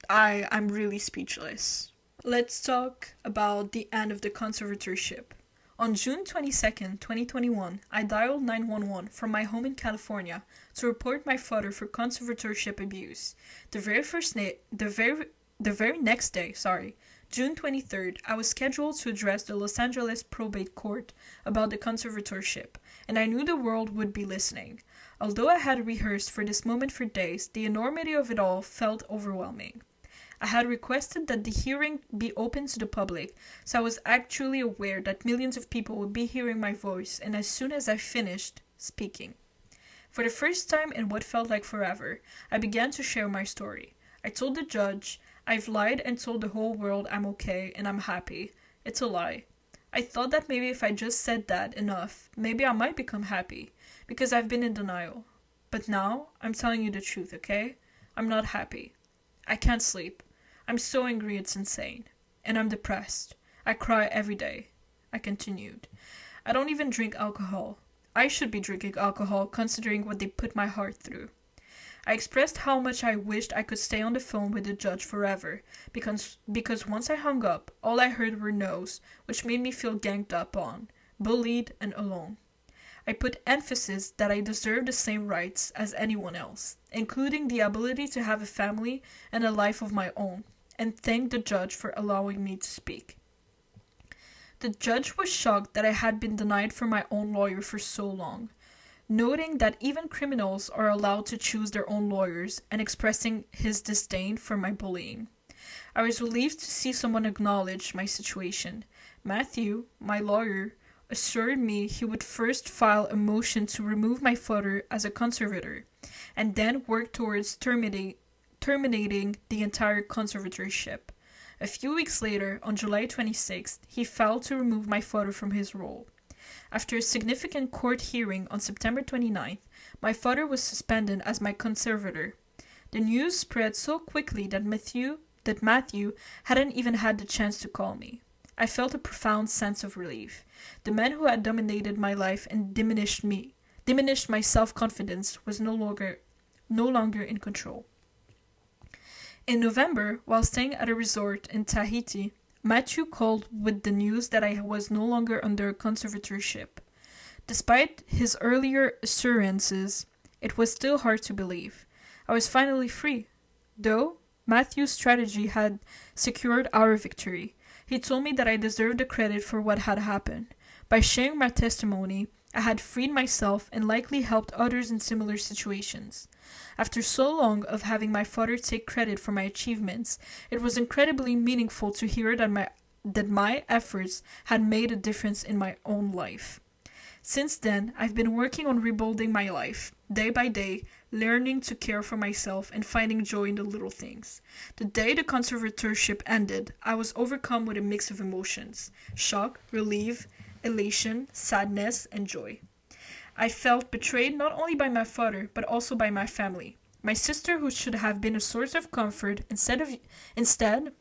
I'm really speechless. Let's talk about the end of the conservatorship. On June 22nd, 2021, I dialed 911 from my home in California to report my father for conservatorship abuse. The very The very next day, June 23rd, I was scheduled to address the Los Angeles probate court about the conservatorship, and I knew the world would be listening. Although I had rehearsed for this moment for days, the enormity of it all felt overwhelming. I had requested that the hearing be open to the public, so I was actually aware that millions of people would be hearing my voice, and as soon as I finished speaking. For the first time in what felt like forever, I began to share my story. I told the judge, I've lied and told the whole world I'm okay and I'm happy. It's a lie. I thought that maybe if I just said that enough, maybe I might become happy, because I've been in denial. But now, I'm telling you the truth, okay? I'm not happy. I can't sleep. I'm so angry it's insane. And I'm depressed. I cry every day. I continued. I don't even drink alcohol. I should be drinking alcohol considering what they put my heart through. I expressed how much I wished I could stay on the phone with the judge forever, because once I hung up, all I heard were no's, which made me feel ganged up on, bullied, and alone. I put emphasis that I deserve the same rights as anyone else, including the ability to have a family and a life of my own, and thanked the judge for allowing me to speak. The judge was shocked that I had been denied from my own lawyer for so long, noting that even criminals are allowed to choose their own lawyers, and expressing his disdain for my bullying. I was relieved to see someone acknowledge my situation. Matthew, my lawyer, assured me he would first file a motion to remove my father as a conservator, and then work towards terminating the entire conservatorship. A few weeks later, on July 26th, he filed to remove my father from his role. After a significant court hearing on September 29th, my father was suspended as my conservator. The news spread so quickly that Matthew hadn't even had the chance to call me. I felt a profound sense of relief. The man who had dominated my life and diminished my self-confidence, was no longer in control. In November, while staying at a resort in Tahiti, Matthew called with the news that I was no longer under a conservatorship. Despite his earlier assurances, it was still hard to believe. I was finally free. Though Matthew's strategy had secured our victory, he told me that I deserved the credit for what had happened. By sharing my testimony, I had freed myself and likely helped others in similar situations. After so long of having my father take credit for my achievements, it was incredibly meaningful to hear that my efforts had made a difference in my own life. Since then, I've been working on rebuilding my life, day by day, learning to care for myself and finding joy in the little things. The day the conservatorship ended, I was overcome with a mix of emotions: shock, relief, elation, sadness, and joy. I felt betrayed not only by my father, but also by my family. My sister, who should have been a source of comfort, instead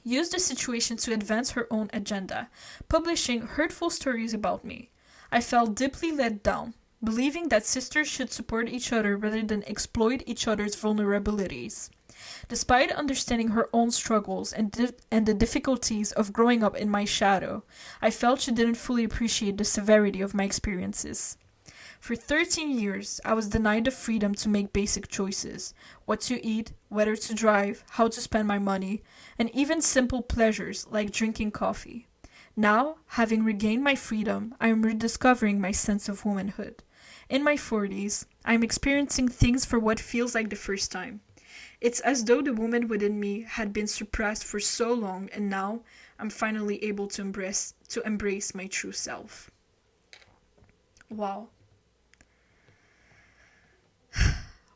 used the situation to advance her own agenda, publishing hurtful stories about me. I felt deeply let down, believing that sisters should support each other rather than exploit each other's vulnerabilities. Despite understanding her own struggles and the difficulties of growing up in my shadow, I felt she didn't fully appreciate the severity of my experiences. For 13 years, I was denied the freedom to make basic choices: what to eat, whether to drive, how to spend my money, and even simple pleasures like drinking coffee. Now, having regained my freedom, I am rediscovering my sense of womanhood. In my 40s, I am experiencing things for what feels like the first time. It's as though the woman within me had been suppressed for so long, and now I'm finally able to embrace my true self. Wow.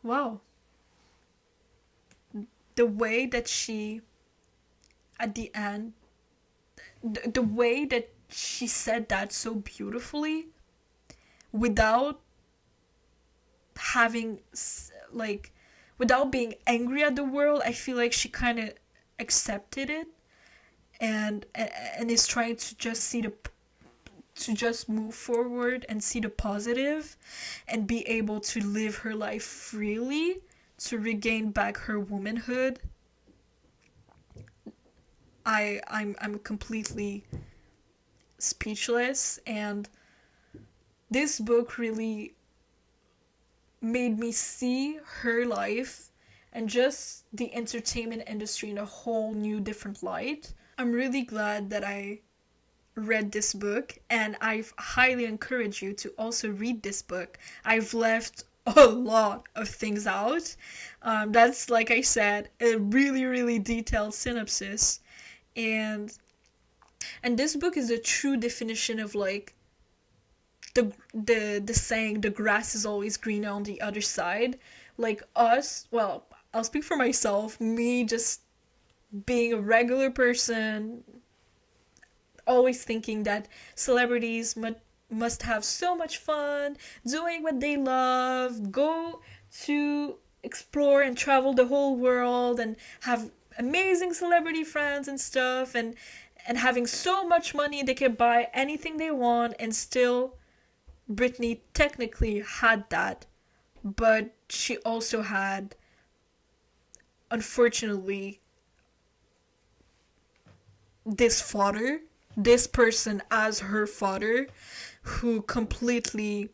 Wow. The way that she, at the end, the way that she said that so beautifully, without having, like, without being angry at the world, I feel like she kind of accepted it, and is trying to just move forward and see the positive, and be able to live her life freely, to regain back her womanhood. I'm completely speechless, and this book really made me see her life and just the entertainment industry in a whole new different light. I'm really glad that I read this book, and I highly encourage you to also read this book. I've left a lot of things out. That's, like I said, a really, really detailed synopsis. And this book is a true definition of like the saying, the grass is always greener on the other side. Like us, well, I'll speak for myself, me just being a regular person, always thinking that celebrities must have so much fun doing what they love, go to explore and travel the whole world and have amazing celebrity friends and stuff, and having so much money they can buy anything they want. And still, Britney technically had that, but she also had, unfortunately, this person as her father, who completely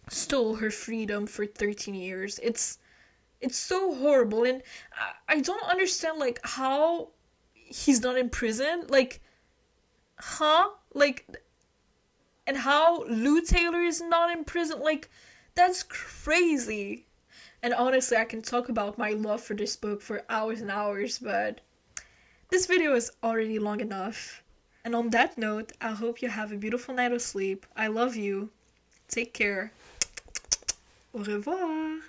stole her freedom for 13 years. It's so horrible, and I don't understand like how he's not in prison. Like, huh? Like, and how Lou Taylor is not in prison. Like, that's crazy. And honestly, I can talk about my love for this book for hours and hours, but this video is already long enough. And on that note, I hope you have a beautiful night of sleep. I love you. Take care. Au revoir.